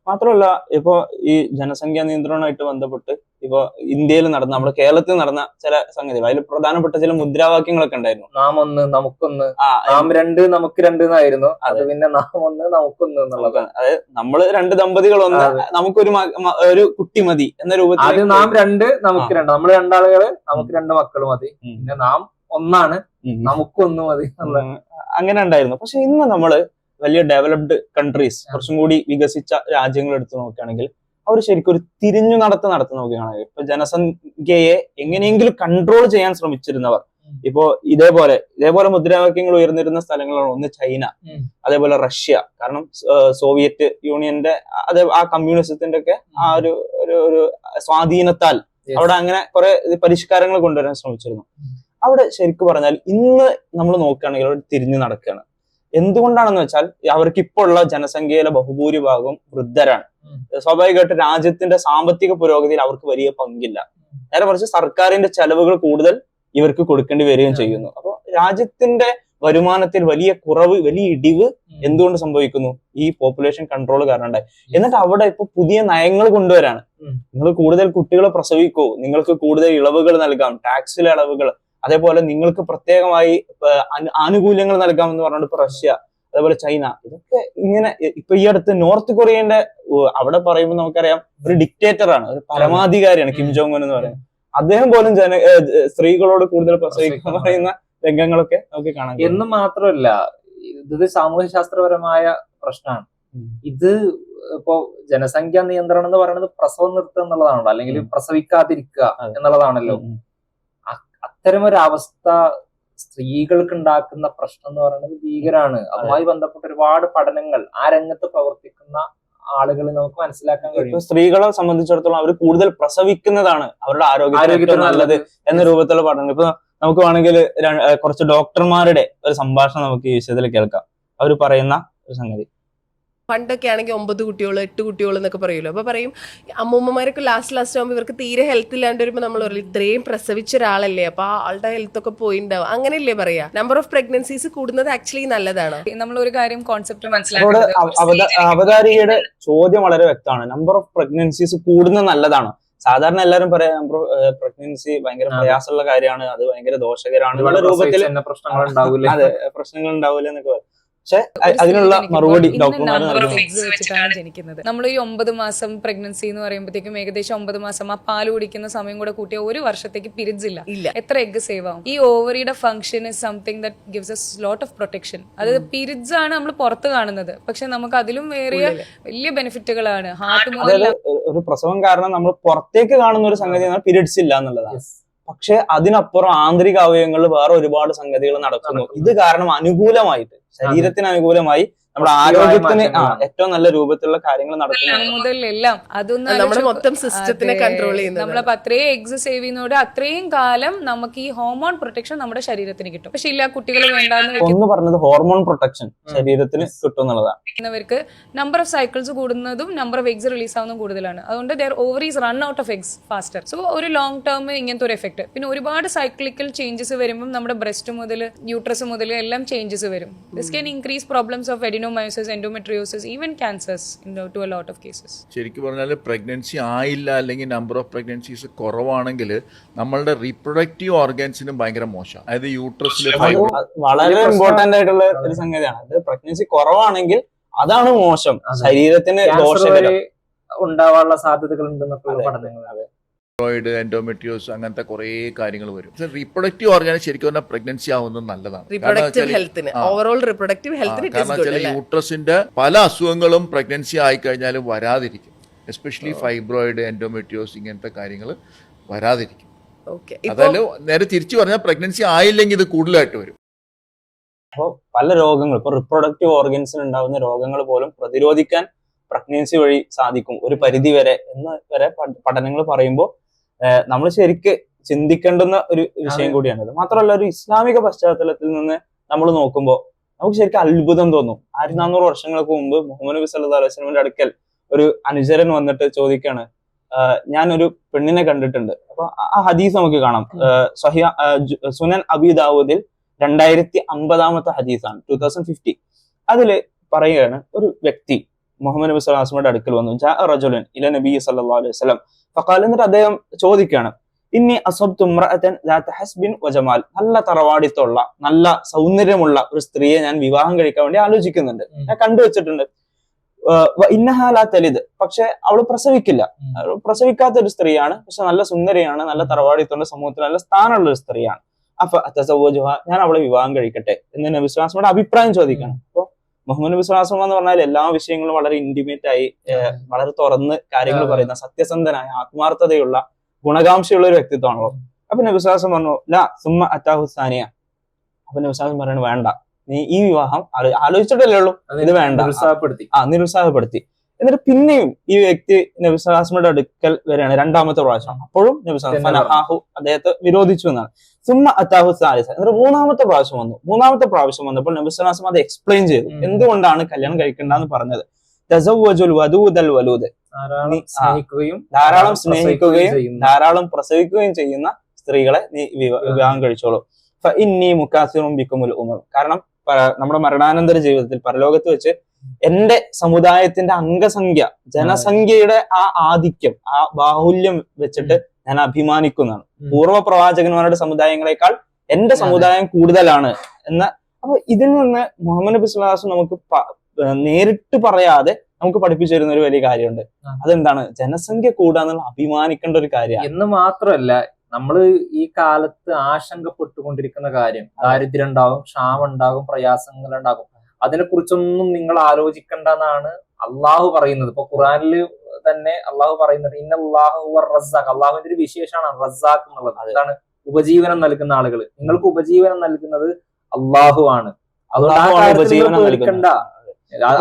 മാത്രമല്ല, ഇപ്പൊ ഈ ജനസംഖ്യാ നിയന്ത്രണമായിട്ട് ബന്ധപ്പെട്ട് ഇപ്പൊ ഇന്ത്യയിൽ നടന്ന, നമ്മുടെ കേരളത്തിൽ നടന്ന ചില സംഗതികൾ, അതിൽ പ്രധാനപ്പെട്ട ചില മുദ്രാവാക്യങ്ങളൊക്കെ ഉണ്ടായിരുന്നു.
നാം ഒന്ന് നമുക്കൊന്ന്, നാം രണ്ട് നമുക്ക് രണ്ട് എന്നായിരുന്നു. അത് പിന്നെ നാം ഒന്ന് നമുക്കൊന്ന് എന്നുള്ളത്.
അതായത് നമ്മള് രണ്ട് ദമ്പതികൾ ഒന്ന്, നമുക്കൊരു ഒരു കുട്ടി മതി എന്ന രൂപത്തിൽ.
അത് നാം രണ്ട് നമുക്ക് രണ്ട്, നമ്മള് രണ്ടാളുകള് നമുക്ക് രണ്ട് മക്കൾ മതി, പിന്നെ നാം ഒന്നാണ് നമുക്കൊന്ന് മതി എന്നുള്ള
അങ്ങനെ ഉണ്ടായിരുന്നു. പക്ഷെ ഇന്ന് നമ്മള് വലിയ ഡെവലപ്ഡ് കൺട്രീസ്, കുറച്ചും കൂടി വികസിച്ച രാജ്യങ്ങൾ എടുത്തു നോക്കുകയാണെങ്കിൽ അവർ ശരിക്കും ഒരു തിരിഞ്ഞു നടത്തി നോക്കുകയാണെങ്കിൽ, ഇപ്പൊ ജനസംഖ്യയെ എങ്ങനെയെങ്കിലും കൺട്രോൾ ചെയ്യാൻ ശ്രമിച്ചിരുന്നവർ, ഇപ്പോ ഇതേപോലെ മുദ്രാവാക്യങ്ങൾ ഉയർന്നിരുന്ന സ്ഥലങ്ങളാണ് ഒന്ന് ചൈന, അതേപോലെ റഷ്യ. കാരണം സോവിയറ്റ് യൂണിയന്റെ ആ കമ്മ്യൂണിസത്തിന്റെ ഒക്കെ ആ ഒരു സ്വാധീനത്താൽ അവിടെ അങ്ങനെ കുറെ പരിഷ്കാരങ്ങൾ കൊണ്ടുവരാൻ ശ്രമിച്ചിരുന്നു. അവിടെ ശരിക്കും പറഞ്ഞാൽ ഇന്ന് നമ്മൾ നോക്കുകയാണെങ്കിൽ അവർ തിരിഞ്ഞു നടക്കുകയാണ്. എന്തുകൊണ്ടാണെന്ന് വെച്ചാൽ അവർക്ക് ഇപ്പോൾ ഉള്ള ജനസംഖ്യയിലെ ബഹുഭൂരിഭാഗം വൃദ്ധരാണ്. സ്വാഭാവികമായിട്ട് രാജ്യത്തിന്റെ സാമ്പത്തിക പുരോഗതിയിൽ അവർക്ക് വലിയ പങ്കില്ല. നേരെ മറിച്ച് സർക്കാരിന്റെ ചെലവുകൾ കൂടുതൽ ഇവർക്ക് കൊടുക്കേണ്ടി വരികയും ചെയ്യുന്നു. അപ്പൊ രാജ്യത്തിന്റെ വരുമാനത്തിൽ വലിയ കുറവ്, വലിയ ഇടിവ് എന്തുകൊണ്ട് സംഭവിക്കുന്നു? ഈ പോപ്പുലേഷൻ കൺട്രോൾ കാരണം ഉണ്ടായി. എന്നിട്ട് അവിടെ ഇപ്പൊ പുതിയ നയങ്ങൾ കൊണ്ടുവരാണ്. നിങ്ങൾ കൂടുതൽ കുട്ടികളെ പ്രസവിക്കൂ, നിങ്ങൾക്ക് കൂടുതൽ ഇളവുകൾ നൽകാം, ടാക്സിലെ ഇളവുകൾ, അതേപോലെ നിങ്ങൾക്ക് പ്രത്യേകമായി ആനുകൂല്യങ്ങൾ നൽകാമെന്ന് പറഞ്ഞുകൊണ്ട് ഇപ്പൊ റഷ്യ, അതേപോലെ ചൈന, ഇതൊക്കെ ഇങ്ങനെ. ഇപ്പൊ ഈ അടുത്ത് നോർത്ത് കൊറിയന്റെ അവിടെ പറയുമ്പോൾ നമുക്കറിയാം ഒരു ഡിക്റ്റേറ്ററാണ്, ഒരു പരമാധികാരിയാണ് കിം ജോങ് ഉൻ എന്ന് പറയുന്നത്. അദ്ദേഹം പോലും സ്ത്രീകളോട് കൂടുതൽ പ്രസവിക്കാൻ പറയുന്ന രംഗങ്ങളൊക്കെ നമുക്ക് കാണാം.
എന്ന് മാത്രമല്ല, ഇത് സാമൂഹ്യ ശാസ്ത്രപരമായ പ്രശ്നമാണ്. ഇത് ഇപ്പോ ജനസംഖ്യാ നിയന്ത്രണം എന്ന് പറയുന്നത് പ്രസവം നിർത്തുക എന്നുള്ളതാണല്ലോ, അല്ലെങ്കിൽ പ്രസവിക്കാതിരിക്കുക എന്നുള്ളതാണല്ലോ. അത്തരമൊരു അവസ്ഥ സ്ത്രീകൾക്ക് ഉണ്ടാക്കുന്ന പ്രശ്നം എന്ന് പറയുന്നത് ഭീകരാണ്. അതുമായി ബന്ധപ്പെട്ട ഒരുപാട് പഠനങ്ങൾ ആ രംഗത്ത് പ്രവർത്തിക്കുന്ന ആളുകൾ നമുക്ക് മനസ്സിലാക്കാൻ കഴിയും.
സ്ത്രീകളെ സംബന്ധിച്ചിടത്തോളം അവർ കൂടുതൽ പ്രസവിക്കുന്നതാണ് അവരുടെ ആരോഗ്യത്തിന് നല്ലത് എന്ന രൂപത്തിലുള്ള പഠനങ്ങൾ. ഇപ്പൊ നമുക്ക് വേണമെങ്കിൽ കുറച്ച് ഡോക്ടർമാരുടെ ഒരു സംഭാഷണം നമുക്ക് ഈ വിഷയത്തിൽ കേൾക്കാം. അവർ പറയുന്ന ഒരു സംഗതി.
പണ്ടൊക്കെ ആണെങ്കിൽ 9 കുട്ടികൾ 8 കുട്ടികൾ എന്നൊക്കെ പറയുമല്ലോ. അപ്പൊ പറയും അമ്മൂമ്മമാരൊക്കെ ലാസ്റ്റ് ആകുമ്പോൾ ഇവർക്ക് തീരെ ഹെൽത്ത് ഇല്ലാണ്ട് വരുമ്പോൾ നമ്മൾ പറയും ഇത്രയും പ്രസവിച്ച ഒരാളല്ലേ, അപ്പൊ ആളുടെ ഹെൽത്ത് ഒക്കെ പോയിണ്ടാവും, അങ്ങനെയല്ലേ പറയാ. നമ്പർ ഓഫ് പ്രഗ്നൻസീസ് കൂടുന്നത് ആക്ച്വലി നല്ലതാണ്.
നമ്മൾ ഒരു കാര്യം കോൺസെപ്റ്റ് മനസ്സിലാക്കുന്നത്,
അവതാരികയുടെ ചോദ്യം വളരെ വ്യക്തമാണ്. നമ്പർ ഓഫ് പ്രഗ്നൻസീസ് കൂടുന്നത് നല്ലതാണ്. സാധാരണ എല്ലാവരും പറയാം പ്രഗ്നൻസി ഭയങ്കര പ്രയാസമുള്ള കാര്യമാണ്, അത് ഭയങ്കര ദോഷകരമാണ് എന്നുള്ള രൂപത്തിൽ പ്രശ്നങ്ങൾ ഉണ്ടാവില്ല എന്നൊക്കെ പറയും. പക്ഷെ അതിനുള്ള മറുപടി ഡോക്ടർമാർ
ജനിക്കുന്നത്. നമ്മൾ ഈ 9 മാസം പ്രഗ്നൻസി എന്ന് പറയുമ്പോഴത്തേക്കും ഏകദേശം 9 മാസം ആ പാല് കുടിക്കുന്ന സമയം കൂടെ കൂട്ടിയ 1 വർഷത്തേക്ക് പീരിയഡ്സ് ഇല്ല. എത്ര എഗ് സേവ് ആവും? ഈ ഓവറിയുടെ function is something that gives us lot of protection. അത് പീരിയഡ്സ് ആണ് നമ്മൾ പുറത്ത് കാണുന്നത്, പക്ഷെ നമുക്ക് അതിലും വേറിയ വലിയ ബെനിഫിറ്റുകളാണ്. ഹാർട്ട് മുതൽ
ഒരു പ്രസവം കാരണം നമ്മൾ പുറത്തേക്ക് കാണുന്ന ഒരു സംഗതി പീരിയഡ്സ് ഇല്ല എന്നുള്ളതാണ്. പക്ഷെ അതിനപ്പുറം ആന്തരിക അവയവങ്ങളിൽ വേറെ ഒരുപാട് സംഗതികൾ നടക്കുന്നു. ഇത് കാരണം അനുകൂലമായിട്ട്, ശരീരത്തിന് അനുകൂലമായി, നമ്മുടെ ആരോഗ്യത്തിന് ഏറ്റവും നല്ല രൂപത്തിലുള്ള കാര്യങ്ങൾ
നടത്തുന്നതെല്ലാം
നമ്മുടെ മൊത്തം സിസ്റ്റത്തിനെ കൺട്രോൾ ചെയ്യുന്നത്.
നമ്മളപ്പോ അത്രയും എഗ്സ് സേവ് ചെയ്യുന്നതോടെ അത്രയും കാലം നമുക്ക് ഈ ഹോർമോൺ പ്രൊട്ടക്ഷൻ നമ്മുടെ ശരീരത്തിന് കിട്ടും. പക്ഷെ ഇല്ല, കുട്ടികൾ
വേണ്ടെന്ന് പറഞ്ഞത് ഹോർമോൺ പ്രൊട്ടക്ഷൻ ശരീരത്തിന് കിട്ടും എന്നുള്ളതാണ്.
നമ്പർ ഓഫ് സൈക്കിൾസ് കൂടുന്നതും നമ്പർ ഓഫ് എഗ്സ് റിലീസ് ആവുന്നതും കൂടുതലാണ്. അതുകൊണ്ട് their ovaries run out of eggs faster. So ഒരു ലോങ് ടേം ഇങ്ങനത്തെ ഒരു എഫക്ട്. പിന്നെ ഒരുപാട് സൈക്ലിക്കൽ ചേഞ്ചസ് വരുമ്പോൾ നമ്മുടെ ബ്രസ്റ്റ് മുതൽ യൂട്രസ് മുതൽ എല്ലാം ചേഞ്ചസ് വരും. This can increase problems of adenomyosis, endometriosis, even cancers to a lot of cases.
ശരിക്കും പറഞ്ഞാൽ പ്രഗ്നൻസി ആയില്ല അല്ലെങ്കിൽ നമ്പർ ഓഫ് പ്രഗ്നൻസീസ് കുറവാണെങ്കിൽ നമ്മളുടെ റീപ്രൊഡക്റ്റീവ് ഓർഗൻസിനും ഭയങ്കര മോശം. അതായത് യൂട്രസിൽ
വളരെ ഇമ്പോർട്ടന്റ് ആയിട്ടുള്ള ഒരു സംഗതിയാണ്. അത് പ്രഗ്നൻസി കുറവാണെങ്കിൽ അതാണ് മോശം, ശരീരത്തിന് ദോഷകരം
ഉണ്ടാവാനുള്ള സാധ്യതകൾ ഉണ്ടെന്നൊക്കെ പഠനങ്ങൾ.
ഫൈബ്രോയിഡ്, എൻഡോമെട്രിയോസ്, അങ്ങനത്തെ കുറെ കാര്യങ്ങൾ വരും. റീപ്രൊഡക്റ്റീവ് ഓർഗൻ ശരിക്കും പറഞ്ഞാൽ പ്രഗ്നൻസി ആവുന്നത് നല്ലതാണ്. കാരണം യൂട്രസിന്റെ പല അസുഖങ്ങളും പ്രഗ്നൻസി ആയി കഴിഞ്ഞാൽ വരാതിരിക്കും. എസ്പെഷ്യലി ഫൈബ്രോയിഡ്, എൻഡോമെട്രിയോസ് ഇങ്ങനത്തെ കാര്യങ്ങൾ വരാതിരിക്കും. അതായത് നേരെ തിരിച്ചു പറഞ്ഞാൽ പ്രഗ്നൻസി ആയില്ലെങ്കിൽ ഇത് കൂടുതലായിട്ട് വരും.
അപ്പോൾ പല രോഗങ്ങൾ, ഇപ്പൊ റിപ്രൊഡക്റ്റീവ് ഓർഗൻസിന് ഉണ്ടാകുന്ന രോഗങ്ങൾ പോലും പ്രതിരോധിക്കാൻ പ്രഗ്നൻസി വഴി സാധിക്കും ഒരു പരിധി വരെ എന്ന് വരെ പഠനങ്ങൾ പറയുമ്പോൾ നമ്മൾ ശരിക്ക് ചിന്തിക്കേണ്ടുന്ന ഒരു വിഷയം കൂടിയാണിത്. മാത്രമല്ല, ഒരു ഇസ്ലാമിക പശ്ചാത്തലത്തിൽ നിന്ന് നമ്മൾ നോക്കുമ്പോൾ നമുക്ക് ശരിക്കും അത്ഭുതം തോന്നും. 1400 വർഷങ്ങൾക്ക് മുമ്പ് മുഹമ്മദ് നബി സല്ലല്ലാഹു അലൈഹി വസല്ലമയുടെ അടുക്കൽ ഒരു അനുചരൻ വന്നിട്ട് ചോദിക്കാണ്, ഞാനൊരു പെണ്ണിനെ കണ്ടിട്ടുണ്ട്. അപ്പൊ ആ ഹദീസ് നമുക്ക് കാണാം. സുനൻ അബി ദാവൂദിൽ 2050 ഹദീസാണ്, 2050. അതില് പറയുകയാണ്, ഒരു വ്യക്തി മുഹമ്മദ് നബി സ്വല്ലല്ലാഹു അലൈഹി വസല്ലമയുടെ അടുക്കൽ വന്നു. ജാഅ റജുലുൻ ഇല നബി സല്ലല്ലാഹു അലൈഹി വസല്ലം ഫഖാല, എന്നിട്ട് അദ്ദേഹം ചോദിക്കുകയാണ്, ഇന്നി അസബ്തു ഇംറഅതൻ ദാത ഹസ്ബിൻ വജമാൽ, നല്ല തറവാടിത്തമുള്ള നല്ല സൗന്ദര്യമുള്ള ഒരു സ്ത്രീയെ ഞാൻ വിവാഹം കഴിക്കാൻ വേണ്ടി ആലോചിക്കുന്നുണ്ട്, ഞാൻ കണ്ടുവച്ചിട്ടുണ്ട്. ഇന്നഹാ ലാ തലിദ്, പക്ഷെ അവള് പ്രസവിക്കില്ല, പ്രസവിക്കാത്ത ഒരു സ്ത്രീയാണ്, പക്ഷെ നല്ല സുന്ദരിയാണ്, നല്ല തറവാടിത്തമുള്ള സമൂഹത്തിൽ നല്ല സ്ഥാനമുള്ള ഒരു സ്ത്രീയാണ്. അപ്പൊ അത്തസവ്വജുഹ, ഞാൻ അവളെ വിവാഹം കഴിക്കട്ടെ എന്ന് നബി സ്വല്ലല്ലാഹു അലൈഹി വസല്ലമയുടെ അഭിപ്രായം ചോദിക്കണം. അപ്പൊ മുഹമ്മദ് നബി സ്വല്ലല്ലാഹു അലൈഹി വസല്ലം എന്ന് പറഞ്ഞാൽ എല്ലാ വിഷയങ്ങളും വളരെ ഇന്റിമേറ്റ് ആയി വളരെ തുറന്ന് കാര്യങ്ങൾ പറയുന്ന സത്യസന്ധനായ ആത്മാർത്ഥതയുള്ള ഗുണകാംക്ഷയുള്ള ഒരു വ്യക്തിത്വമാണല്ലോ. അപ്പൊ നബി സ്വല്ലല്ലാഹു അലൈഹി വസല്ലം പറഞ്ഞു ലാ സുമ്മ അത്താഹു സാനിയ. അപ്പൊ നബി സ്വല്ലല്ലാഹു അലൈഹി വസല്ലം പറയുന്നത് വേണ്ട, നീ ഈ വിവാഹം ആലോചിച്ചിട്ടല്ലേ ഉള്ളൂ, ഇത് വേണ്ട, നിരുത്സാഹപ്പെടുത്തി. എന്നിട്ട് പിന്നെയും ഈ വ്യക്തി നബി സ്വല്ലല്ലാഹു അലൈഹി വസല്ലമയുടെ അടുക്കൽ വരികയാണ് രണ്ടാമത്തെ പ്രാവശ്യം. അപ്പോഴും നബി സ്വല്ലല്ലാഹു അലൈഹി വസല്ലം അദ്ദേഹത്തെ വിരോധിച്ചു എന്നാണ്. സുമ്മ അത്താഹു സാലിസ, എന്നിട്ട് മൂന്നാമത്തെ പ്രാവശ്യം വന്നു. മൂന്നാമത്തെ പ്രാവശ്യം വന്നപ്പോൾ നബി സ്വല്ലല്ലാഹു അലൈഹി വസല്ലം അത് എക്സ്പ്ലെയിൻ ചെയ്തു, എന്തുകൊണ്ടാണ് കല്യാണം കഴിക്കേണ്ടെന്ന് പറഞ്ഞത്. തസവ്വജുൽ വദൂദൽ വലൂദ്, ധാരാളം സ്നേഹിക്കുകയും ധാരാളം പ്രസവിക്കുകയും ചെയ്യുന്ന സ്ത്രീകളെ നീ വിവാഹം കഴിച്ചോളൂ. ഫഇന്നി മുകാസിറുൻ ബിക്കുമുൽ ഉമം, കാരണം നമ്മുടെ മരണാനന്തര ജീവിതത്തിൽ പരലോകത്ത് വെച്ച് എന്റെ സമുദായത്തിന്റെ അംഗസംഖ്യ, ജനസംഖ്യയുടെ ആ ആധിക്യം, ആ ബാഹുല്യം വെച്ചിട്ട് ഞാൻ അഭിമാനിക്കുന്നതാണ്. പൂർവ്വ പ്രവാചകന്മാരുടെ സമുദായങ്ങളെക്കാൾ എന്റെ സമുദായം കൂടുതലാണ് എന്ന. അപ്പൊ ഇതിൽ നിന്ന് മുഹമ്മദ് നബി സ്വല്ലല്ലാഹു അലൈഹി വസല്ലം നമുക്ക് നേരിട്ട് പറയാതെ നമുക്ക് പഠിപ്പിച്ചു തരുന്ന ഒരു വലിയ കാര്യമുണ്ട്. അതെന്താണ്? ജനസംഖ്യ കൂടാന്നുള്ള അഭിമാനിക്കേണ്ട ഒരു കാര്യമാണ്.
എന്ന് മാത്രമല്ല, നമ്മൾ ഈ കാലത്ത് ആശങ്കപ്പെട്ടുകൊണ്ടിരിക്കുന്ന കാര്യം, ദാരിദ്ര്യം ഉണ്ടാകും, ക്ഷാമം ഉണ്ടാകും, പ്രയാസങ്ങൾ ഉണ്ടാകും, അതിനെ കുറിച്ചൊന്നും നിങ്ങൾ ആലോചിക്കേണ്ടെന്നാണ് അള്ളാഹു പറയുന്നത്. ഇപ്പൊ ഖുർആനിൽ തന്നെ അള്ളാഹു പറയുന്നത് ഇന്നല്ലാഹു ഹുവർ റസ്സാഖ്, അള്ളാഹുവിന്റെ ഒരു വിശേഷമാണ് റസ്സാഖ് എന്നുള്ളത്. അതാണ് ഉപജീവനം നൽകുന്ന ആളുകൾ. നിങ്ങൾക്ക് ഉപജീവനം നൽകുന്നത് അള്ളാഹു ആണ്. അതുകൊണ്ട് പേടിക്കണ്ട.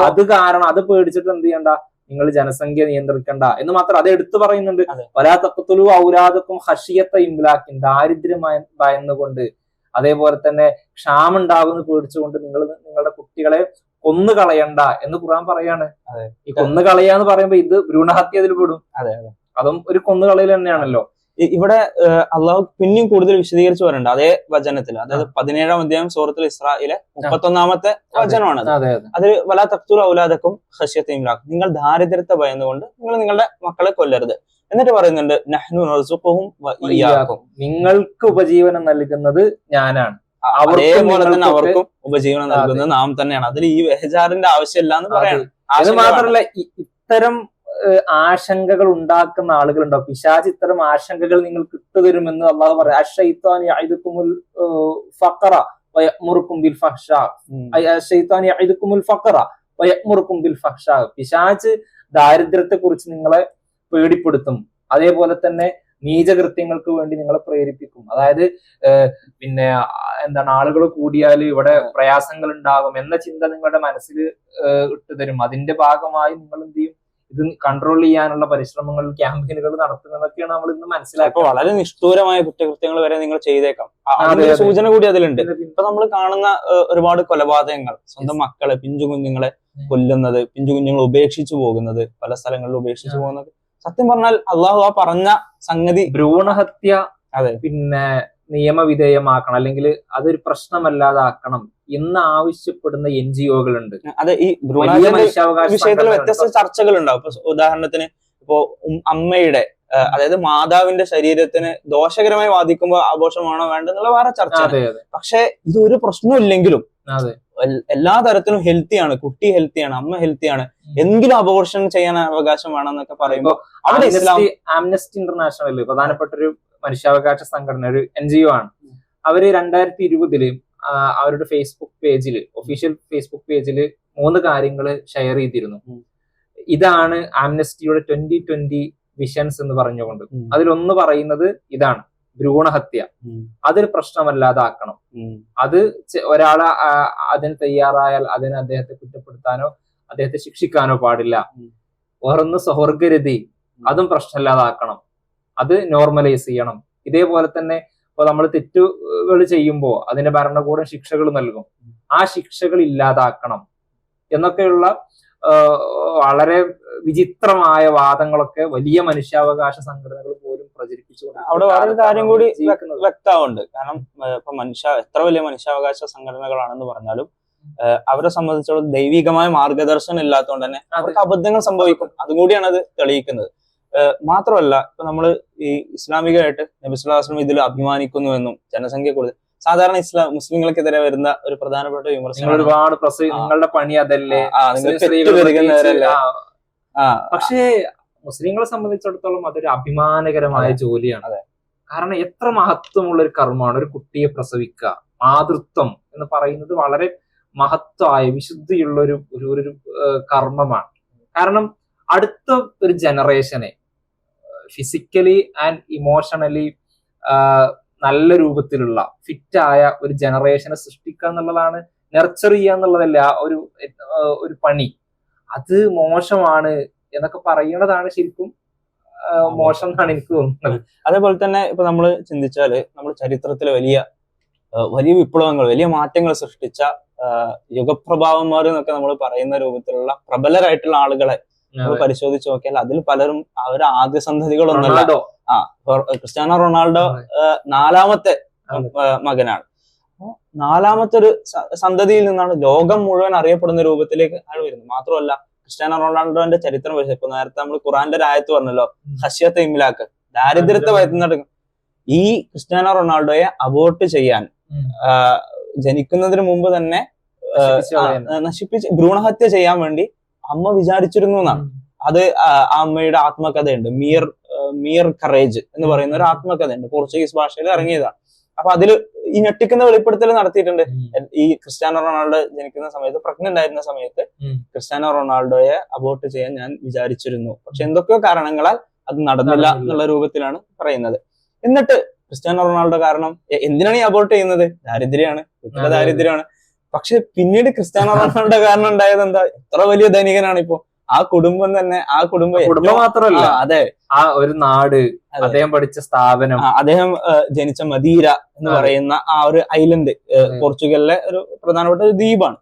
അത് കാരണം അത് പേടിച്ചിട്ട് എന്ത് ചെയ്യണ്ട, നിങ്ങൾ ജനസംഖ്യ നിയന്ത്രിക്കണ്ട എന്ന് മാത്രം അത് എടുത്തു പറയുന്നുണ്ട്. വലാ തഖ്തുലു ഔലാദക്കും ഖശിയത ഇംലാക്കിൻ, ദാരിദ്ര്യം ഭയന്നുകൊണ്ട്, അതേപോലെ തന്നെ ക്ഷാമം ഉണ്ടാകുന്ന പേടിച്ചുകൊണ്ട് നിങ്ങൾ നിങ്ങളുടെ കുട്ടികളെ കൊന്നു കളയണ്ട എന്ന് ഖുർആൻ പറയാണ്. ഈ കൊന്നു കളയാന്ന് പറയുമ്പോ ഇത് ഭ്രൂണഹത്യ അതിൽ പെടും. അതും ഒരു കൊന്നുകളയിൽ തന്നെയാണല്ലോ.
ഇവിടെ അള്ളാഹു പിന്നെയും കൂടുതൽ വിശദീകരിച്ച് പറയുന്നുണ്ട് അതേ വചനത്തിൽ. അതായത് 17-ാം അധ്യായം സൂറത്തുൽ ഇസ്രായിലെ 31-ാമത്തെ വചനമാണ്. അതിൽ വലാ തഖ്തുലു ഔലാദക്കും ഖശിയത ഇംലാഖ്, നിങ്ങൾ ദാരിദ്ര്യത്തെ ഭയന്നുകൊണ്ട് നിങ്ങൾ നിങ്ങളുടെ മക്കളെ കൊല്ലരുത്. എന്നിട്ട് പറയുന്നുണ്ട് നഹ്നു നർസുഖുഹും വഇയ്യാകും, നിങ്ങൾക്ക് ഉപജീവനം നൽകുന്നത് ഞാനാണ്, അതേപോലെ തന്നെ അവർക്കും ഉപജീവനം നൽകുന്നത് നാം തന്നെയാണ്. അതിൽ ഈ ബേജാറിന്റെ ആവശ്യമില്ല എന്ന് പറയണം.
അത് മാത്രമല്ല, ഇത്തരം ആശങ്കകൾ ഉണ്ടാക്കുന്ന ആളുകളുണ്ടാവും. പിശാച് ഇത്തരം ആശങ്കകൾ നിങ്ങൾക്ക് ഇട്ടുതരുമെന്ന് അള്ളാഹു പറയാം. അശ്ശൈത്വാൻ യഇദുകുമുൽ ഫഖറ വയഅ്മുറുകും ബിൽ ഫഹ്ശാ, അശ്ശൈത്വാൻ യഇദുകുമുൽ ഫഖറ വയഅ്മുറുകും ബിൽ ഫഹ്ശാ, പിശാച് ദാരിദ്ര്യത്തെ കുറിച്ച് നിങ്ങളെ പേടിപ്പെടുത്തും, അതേപോലെ തന്നെ നീചകൃത്യങ്ങൾക്ക് വേണ്ടി നിങ്ങളെ പ്രേരിപ്പിക്കും. അതായത് പിന്നെ എന്താണ്, ആളുകൾ കൂടിയാൽ ഇവിടെ പ്രയാസങ്ങൾ ഉണ്ടാകും എന്ന ചിന്ത നിങ്ങളുടെ മനസ്സിൽ ഇട്ടുതരും. അതിന്റെ ഭാഗമായി നിങ്ങൾ എന്ത് ചെയ്യും, ഇത് കൺട്രോൾ ചെയ്യാനുള്ള പരിശ്രമങ്ങൾ, ക്യാമ്പയിനുകൾ നടത്തുന്നതൊക്കെയാണ് നമ്മൾ ഇന്ന് മനസ്സിലാക്കുക.
വളരെ നിഷ്ഠൂരമായ കുറ്റകൃത്യങ്ങൾ വരെ നിങ്ങൾ ചെയ്തേക്കാം. അതിന്റെ സൂചന കൂടി അതിലുണ്ട്. ഇപ്പൊ നമ്മൾ കാണുന്ന ഒരുപാട് കൊലപാതകങ്ങൾ, സ്വന്തം മക്കളെ, പിഞ്ചു കുഞ്ഞുങ്ങളെ കൊല്ലുന്നത്, പിഞ്ചു കുഞ്ഞുങ്ങൾ ഉപേക്ഷിച്ചു പോകുന്നത്, പല സ്ഥലങ്ങളിലും ഉപേക്ഷിച്ചു പോകുന്നത്, സത്യം പറഞ്ഞാൽ അള്ളാഹു ആ പറഞ്ഞ സംഗതി
ഭ്രൂണഹത്യ പിന്നെ നിയമവിധേയമാക്കണം, അല്ലെങ്കിൽ അതൊരു പ്രശ്നമല്ലാതാക്കണം എന്ന് ആവശ്യപ്പെടുന്ന NGO-കൾ ഉണ്ട്.
അതെ, ഈ വിഷയത്തിൽ വ്യത്യസ്ത ചർച്ചകൾ ഉണ്ടാവും. ഇപ്പൊ ഉദാഹരണത്തിന് ഇപ്പോ അമ്മയുടെ അതായത് മാതാവിന്റെ ശരീരത്തിന് ദോഷകരമായി ബാധിക്കുമ്പോൾ ആഘോഷമാണോ വേണ്ടെന്നുള്ള വേറെ ചർച്ച. പക്ഷെ ഇതൊരു പ്രശ്നമില്ലെങ്കിലും എല്ലാ തരത്തിലും ഹെൽത്തിയാണ്, കുട്ടി ഹെൽത്തിയാണ്, അമ്മ ഹെൽത്തിയാണ്, എങ്കിലും അബോർഷൻ ചെയ്യാൻ അവകാശം വേണമെന്നൊക്കെ പറയുമ്പോൾ അവിടെ
ആംനസ്റ്റി ഇന്റർനാഷണൽ പ്രധാനപ്പെട്ട ഒരു മനുഷ്യാവകാശ സംഘടന, ഒരു NGO ആണ്. അവര് 2020 അവരുടെ ഫേസ്ബുക്ക് പേജില്, ഒഫീഷ്യൽ ഫേസ്ബുക്ക് പേജില് 3 കാര്യങ്ങൾ ഷെയർ ചെയ്തിരുന്നു. ഇതാണ് ആംനസ്റ്റിയുടെ 2020 വിഷൻസ് എന്ന് പറഞ്ഞുകൊണ്ട്. അതിലൊന്ന് പറയുന്നത് ഇതാണ്, ഭ്രൂണഹത്യ അതൊരു പ്രശ്നമല്ലാതാക്കണം. അത് ഒരാളെ അതിന് തയ്യാറായാൽ അതിന് അദ്ദേഹത്തെ കുറ്റപ്പെടുത്താനോ അദ്ദേഹത്തെ ശിക്ഷിക്കാനോ പാടില്ല. വേറൊന്ന് സ്വവർഗരതി, അതും പ്രശ്നമില്ലാതാക്കണം, അത് നോർമലൈസ് ചെയ്യണം. ഇതേപോലെ തന്നെ ഇപ്പൊ നമ്മൾ തെറ്റുകൾ ചെയ്യുമ്പോൾ അതിന്റെ ഭരണകൂടം ശിക്ഷകൾ നൽകും, ആ ശിക്ഷകൾ ഇല്ലാതാക്കണം എന്നൊക്കെയുള്ള വളരെ വിചിത്രമായ വാദങ്ങളൊക്കെ വലിയ മനുഷ്യാവകാശ സംഘടനകൾ പോലും പ്രചരിപ്പിച്ചുകൊണ്ട്
അവിടെ വേറൊരു കാര്യം കൂടി വ്യക്തമുണ്ട്. കാരണം ഇപ്പൊ എത്ര വലിയ മനുഷ്യാവകാശ സംഘടനകളാണെന്ന് പറഞ്ഞാലും അവരെ സംബന്ധിച്ചിടത്തോളം ദൈവികമായ മാർഗദർശനം ഇല്ലാത്തതുകൊണ്ട് തന്നെ അവർക്ക് അബദ്ധങ്ങൾ സംഭവിക്കും. അതും കൂടിയാണ് അത് തെളിയിക്കുന്നത്. മാത്രമല്ല ഇപ്പൊ നമ്മള് ഈ ഇസ്ലാമികമായിട്ട് നബി സല്ലല്ലാഹു അലൈഹി വസല്ലം ഇതിൽ അഭിമാനിക്കുന്നുവെന്നും ജനസംഖ്യ കൂടുതൽ സാധാരണ മുസ്ലിങ്ങൾക്കെതിരെ വരുന്ന ഒരു പ്രധാനപ്പെട്ട വിമർശനം
ഒരുപാട് നിങ്ങളുടെ പണി അതല്ലേ, പക്ഷേ മുസ്ലിങ്ങളെ സംബന്ധിച്ചിടത്തോളം അതൊരു അഭിമാനകരമായ ജോലിയാണ്. കാരണം എത്ര മഹത്വമുള്ള ഒരു കർമ്മമാണ് ഒരു കുട്ടിയെ പ്രസവിക്കുക. മാതൃത്വം എന്ന് പറയുന്നത് വളരെ മഹത്വമായ വിശുദ്ധിയുള്ള ഒരു കർമ്മമാണ്. കാരണം അടുത്ത ഒരു ജനറേഷനെ ഫിസിക്കലി ആൻഡ് ഇമോഷണലി നല്ല രൂപത്തിലുള്ള ഫിറ്റായ ഒരു ജനറേഷനെ സൃഷ്ടിക്കുക എന്നുള്ളതാണ്, നെർച്ചർ ചെയ്യുക എന്നുള്ളതല്ല ഒരു പണി. അത് മോശമാണ് എന്നൊക്കെ പറയുന്നതാണ് ശരിക്കും മോശം എന്നാണ് എനിക്ക് തോന്നുന്നത്.
അതേപോലെ തന്നെ ഇപ്പൊ നമ്മൾ ചിന്തിച്ചാല് നമ്മൾ ചരിത്രത്തിലെ വലിയ വിപ്ലവങ്ങൾ, വലിയ മാറ്റങ്ങൾ സൃഷ്ടിച്ച യുഗപ്രഭാവന്മാർ എന്നൊക്കെ നമ്മൾ പറയുന്ന രൂപത്തിലുള്ള പ്രബലരായിട്ടുള്ള ആളുകളെ നമ്മൾ പരിശോധിച്ച് നോക്കിയാൽ അതിൽ പലരും അവരുടെ ആദ്യ സന്തതികളൊന്നുമല്ല. ക്രിസ്ത്യാനോ റൊണാൾഡോ 4ാമത്തെ മകനാണ്. നാലാമത്തെ ഒരു സന്തതിയിൽ നിന്നാണ് ലോകം മുഴുവൻ അറിയപ്പെടുന്ന രൂപത്തിലേക്ക് അയാൾ വരുന്നത്. മാത്രമല്ല ക്രിസ്ത്യാനോ റൊണാൾഡോന്റെ ചരിത്രം പരിശോധിക്കും. ഇപ്പൊ നേരത്തെ നമ്മൾ ഖുറാന്റെ ഒരു ആയത്ത് പറഞ്ഞല്ലോ, ഹശ്യത്തെ ഇംലാക്ക്, ദാരിദ്ര്യത്തെ വരുത്തുന്ന ഈ ക്രിസ്ത്യാനോ റൊണാൾഡോയെ അബോർട്ട് ചെയ്യാൻ ജനിക്കുന്നതിന് മുമ്പ് തന്നെ നശിപ്പിച്ച് ഭ്രൂണഹത്യ ചെയ്യാൻ വേണ്ടി അമ്മ വിചാരിച്ചിരുന്നു എന്നാണ്. അത് ആ അമ്മയുടെ ആത്മകഥയുണ്ട്, മിയർ കറേജ് എന്ന് പറയുന്ന ഒരു ആത്മകഥയുണ്ട്, പോർച്ചുഗീസ് ഭാഷയിൽ ഇറങ്ങിയതാണ്. അപ്പൊ അതില് ഈ ഞെട്ടിക്കുന്ന വെളിപ്പെടുത്തൽ നടത്തിയിട്ടുണ്ട്. ഈ ക്രിസ്ത്യാനോ റൊണാൾഡോ ജനിക്കുന്ന സമയത്ത്, പ്രഗ്നന്റ് ആയിരുന്ന സമയത്ത് ക്രിസ്ത്യാനോ റൊണാൾഡോയെ അബോർട്ട് ചെയ്യാൻ ഞാൻ വിചാരിച്ചിരുന്നു, പക്ഷെ എന്തൊക്കെയോ കാരണങ്ങളാൽ അത് നടന്നില്ല എന്നുള്ള രൂപത്തിലാണ് പറയുന്നത്. എന്നിട്ട് ക്രിസ്ത്യാനോ റൊണാൾഡോ കാരണം എന്തിനാണ് ഈ അബോർട്ട് ചെയ്യുന്നത്? ദാരിദ്ര്യമാണ്, വീട്ടിലെ ദാരിദ്ര്യമാണ്. പക്ഷെ പിന്നീട് ക്രിസ്ത്യാനോ റൊണാൾഡോ കാരണം ഉണ്ടായത് എന്താ? എത്ര വലിയ ധനികനാണ് ഇപ്പോ. ആ കുടുംബം തന്നെ, ആ കുടുംബം
മാത്രമല്ല,
അതെ,
ആ ഒരു നാട്, അദ്ദേഹം പഠിച്ച സ്ഥാപനം,
അദ്ദേഹം ജനിച്ച മദീര എന്ന് പറയുന്ന ആ ഒരു ഐലൻഡ് പോർച്ചുഗലിലെ ഒരു പ്രധാനപ്പെട്ട ഒരു ദ്വീപാണ്.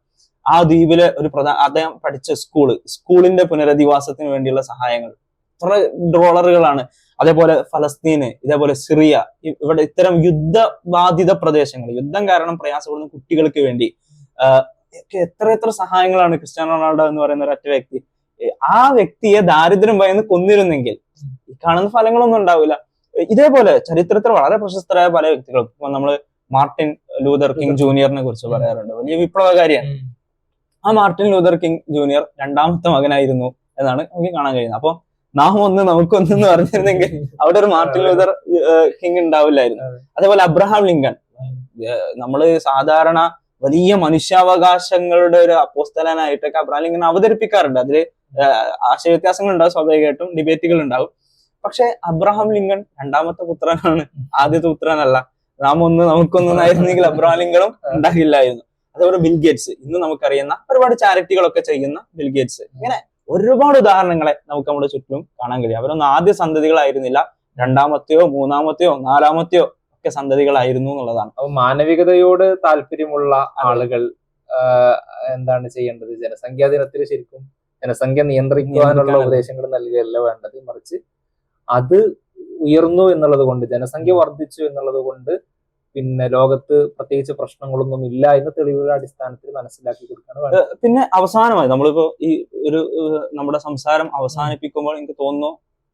ആ ദ്വീപിലെ അദ്ദേഹം പഠിച്ച സ്കൂളിന്റെ പുനരധിവാസത്തിന് വേണ്ടിയുള്ള സഹായങ്ങൾ എത്ര ഡോളറുകളാണ്. അതേപോലെ ഫലസ്തീന്, ഇതേപോലെ സിറിയ, ഇവിടെ ഇത്തരം യുദ്ധബാധിത പ്രദേശങ്ങൾ, യുദ്ധം കാരണം പ്രയാസപ്പെടുന്ന കുട്ടികൾക്ക് വേണ്ടി എത്ര സഹായങ്ങളാണ് ക്രിസ്ത്യാനോ റൊണാൾഡോ എന്ന് പറയുന്ന ഒരൊറ്റ വ്യക്തി. ആ വ്യക്തിയെ ദാരിദ്ര്യം ഭയന്ന് കൊന്നിരുന്നെങ്കിൽ ഈ കാണുന്ന ഫലങ്ങളൊന്നും ഉണ്ടാവില്ല. ഇതേപോലെ ചരിത്രത്തിൽ വളരെ പ്രശസ്തരായ പല വ്യക്തികളും, ഇപ്പൊ നമ്മള് മാർട്ടിൻ ലൂതർ കിങ് ജൂനിയറിനെ കുറിച്ച് പറയാറുണ്ട്. വലിയ വിപ്ലവകാരിയാണ്. ആ മാർട്ടിൻ ലൂതർ കിങ് ജൂനിയർ 2ാമത്തെ മകനായിരുന്നു എന്നാണ് നമുക്ക് കാണാൻ കഴിയുന്നത്. അപ്പൊ നാം ഒന്ന് നമുക്കൊന്നെന്ന് പറഞ്ഞിരുന്നെങ്കിൽ അവിടെ ഒരു മാർട്ടിൻ ലൂതർ കിങ് ഉണ്ടാവില്ലായിരുന്നു. അതേപോലെ അബ്രഹാം ലിങ്കൺ, നമ്മള് സാധാരണ വലിയ മനുഷ്യാവകാശങ്ങളുടെ ഒരു അപ്പോസ്തലനായിട്ടൊക്കെ അബ്രഹാം ലിങ്കൺ അവതരിപ്പിക്കാറുണ്ട്. അതില് ആശയവ്യത്യാസങ്ങൾ ഉണ്ടാവും, സ്വാഭാവികമായിട്ടും ഡിബേറ്റുകൾ ഉണ്ടാവും. പക്ഷെ അബ്രഹാം ലിങ്കൺ 2ാമത്തെ പുത്രനാണ്, ആദ്യത്തെ പുത്രനല്ല. നമുക്കൊന്നായിരുന്നെങ്കിൽ അബ്രഹാം ലിങ്കണും ഉണ്ടാകില്ലായിരുന്നു. അതേപോലെ ബിൽ ഗേറ്റ്സ്, ഇന്ന് നമുക്കറിയുന്ന ഒരുപാട് ചാരിറ്റികളൊക്കെ ചെയ്യുന്ന ബിൽ ഗേറ്റ്സ്, ഇങ്ങനെ ഒരുപാട് ഉദാഹരണങ്ങളെ നമുക്ക് നമ്മുടെ ചുറ്റിലും കാണാൻ കഴിയും. അവരൊന്നും ആദ്യ സന്തതികളായിരുന്നില്ല, 2ാമത്തെയോ 3ാമത്തെയോ 4ാമത്തെയോ ഒക്കെ സന്തതികളായിരുന്നു എന്നുള്ളതാണ്.
അപ്പൊ മാനവികതയോട് താല്പര്യമുള്ള ആളുകൾ എന്താണ് ചെയ്യേണ്ടത്? ജനസംഖ്യാ ദിനത്തിൽ ശരിക്കും ജനസംഖ്യ നിയന്ത്രിക്കുവാനുള്ള ഉപദേശങ്ങൾ നൽകുകയല്ല വേണ്ടത്, മറിച്ച് അത് ഉയർന്നു എന്നുള്ളത് കൊണ്ട്, ജനസംഖ്യ വർദ്ധിച്ചു എന്നുള്ളത് കൊണ്ട് പിന്നെ ലോകത്ത് പ്രത്യേകിച്ച് പ്രശ്നങ്ങളൊന്നും ഇല്ല എന്ന് തെളിവുകളുടെ അടിസ്ഥാനത്തിൽ മനസ്സിലാക്കി കൊടുക്കുകയാണ് വേണ്ടത്.
പിന്നെ അവസാനമായി നമ്മളിപ്പോ ഈ നമ്മുടെ സംസാരം അവസാനിപ്പിക്കുമ്പോൾ എനിക്ക് തോന്നുന്നു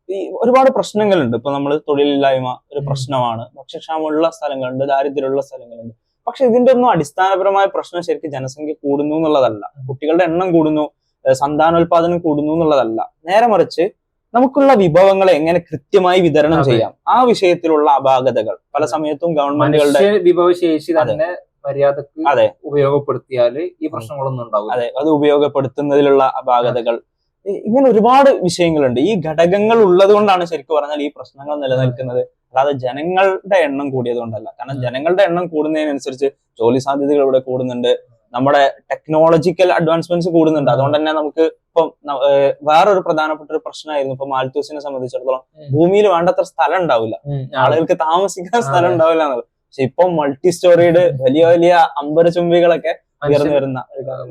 ഈ ഒരുപാട് പ്രശ്നങ്ങളുണ്ട്. ഇപ്പൊ നമ്മൾ തൊഴിലില്ലായ്മ ഒരു പ്രശ്നമാണ്, ഭക്ഷ്യക്ഷാമമുള്ള സ്ഥലങ്ങളുണ്ട്, ദാരിദ്ര്യമുള്ള സ്ഥലങ്ങളുണ്ട്. പക്ഷെ ഇതിന്റെ ഒന്നും അടിസ്ഥാനപരമായ പ്രശ്നം ശരിക്കും ജനസംഖ്യ കൂടുന്നു എന്നുള്ളതല്ല, കുട്ടികളുടെ എണ്ണം കൂടുന്നു, സന്താനോൽപാദനം കൂടുന്നു എന്നുള്ളതല്ല. നേരെ മറിച്ച് നമുക്കുള്ള വിഭവങ്ങളെ എങ്ങനെ കൃത്യമായി വിതരണം ചെയ്യാം, ആ വിഷയത്തിലുള്ള അപാകതകൾ പല സമയത്തും ഗവൺമെന്റുകളുടെ
വിഭവശേഷി തന്നെ മര്യാദക്ക് ഉപയോഗപ്പെടുത്തിയാൽ ഈ പ്രശ്നങ്ങളൊന്നും ഉണ്ടാവും.
അതെ, അത് ഉപയോഗപ്പെടുത്തുന്നതിലുള്ള അപാകതകൾ, ഇങ്ങനെ ഒരുപാട് വിഷയങ്ങളുണ്ട്. ഈ ഘടകങ്ങൾ ഉള്ളത് കൊണ്ടാണ് ശരിക്കും പറഞ്ഞാൽ ഈ പ്രശ്നങ്ങൾ നിലനിൽക്കുന്നത്, അല്ലാതെ ജനങ്ങളുടെ എണ്ണം കൂടിയത് കൊണ്ടല്ല. കാരണം ജനങ്ങളുടെ എണ്ണം കൂടുന്നതിനനുസരിച്ച് ജോലി സാധ്യതകൾ ഇവിടെ കൂടുന്നുണ്ട്, നമ്മുടെ ടെക്നോളജിക്കൽ അഡ്വാൻസ്മെന്റ്സ് കൂടുന്നുണ്ട്. അതുകൊണ്ട് തന്നെ നമുക്ക് ഇപ്പം വേറൊരു പ്രധാനപ്പെട്ട ഒരു പ്രശ്നമായിരുന്നു ഇപ്പൊ മാൽത്തൂസിനെ സംബന്ധിച്ചിടത്തോളം, ഭൂമിയിൽ വേണ്ടത്ര സ്ഥലം ഉണ്ടാവില്ല, ആളുകൾക്ക് താമസിക്കാൻ സ്ഥലം ഉണ്ടാവില്ല എന്നുള്ളത്. പക്ഷെ ഇപ്പൊ മൾട്ടി സ്റ്റോറീഡ് വലിയ വലിയ അമ്പരചുംബികളൊക്കെ ഉയർന്നു വരുന്ന,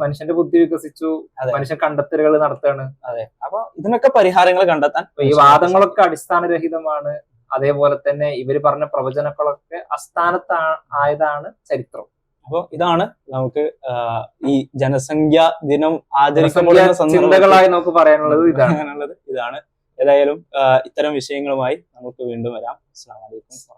മനുഷ്യന്റെ ബുദ്ധി വികസിച്ചു, മനുഷ്യൻ കണ്ടെത്തലുകൾ നടത്തുകയാണ്.
അതെ, അപ്പൊ ഇതിനൊക്കെ പരിഹാരങ്ങൾ കണ്ടെത്താൻ
ഈ വാദങ്ങളൊക്കെ അടിസ്ഥാനരഹിതമാണ്. അതേപോലെ തന്നെ ഇവര് പറഞ്ഞ പ്രവചനങ്ങളൊക്കെ അസ്ഥാനത്തായതാണ് ചരിത്രം.
അപ്പൊ ഇതാണ് നമുക്ക് ഈ ജനസംഖ്യാ ദിനം ആചരിക്കപ്പെടുന്ന
ചിന്തകളായി നമുക്ക് പറയാനുള്ളത് ഇതാണ്.
ഇതാണ്. ഏതായാലും ഇത്തരം വിഷയങ്ങളുമായി നമുക്ക് വീണ്ടും വരാം. അസ്സലാമു അലൈക്കും.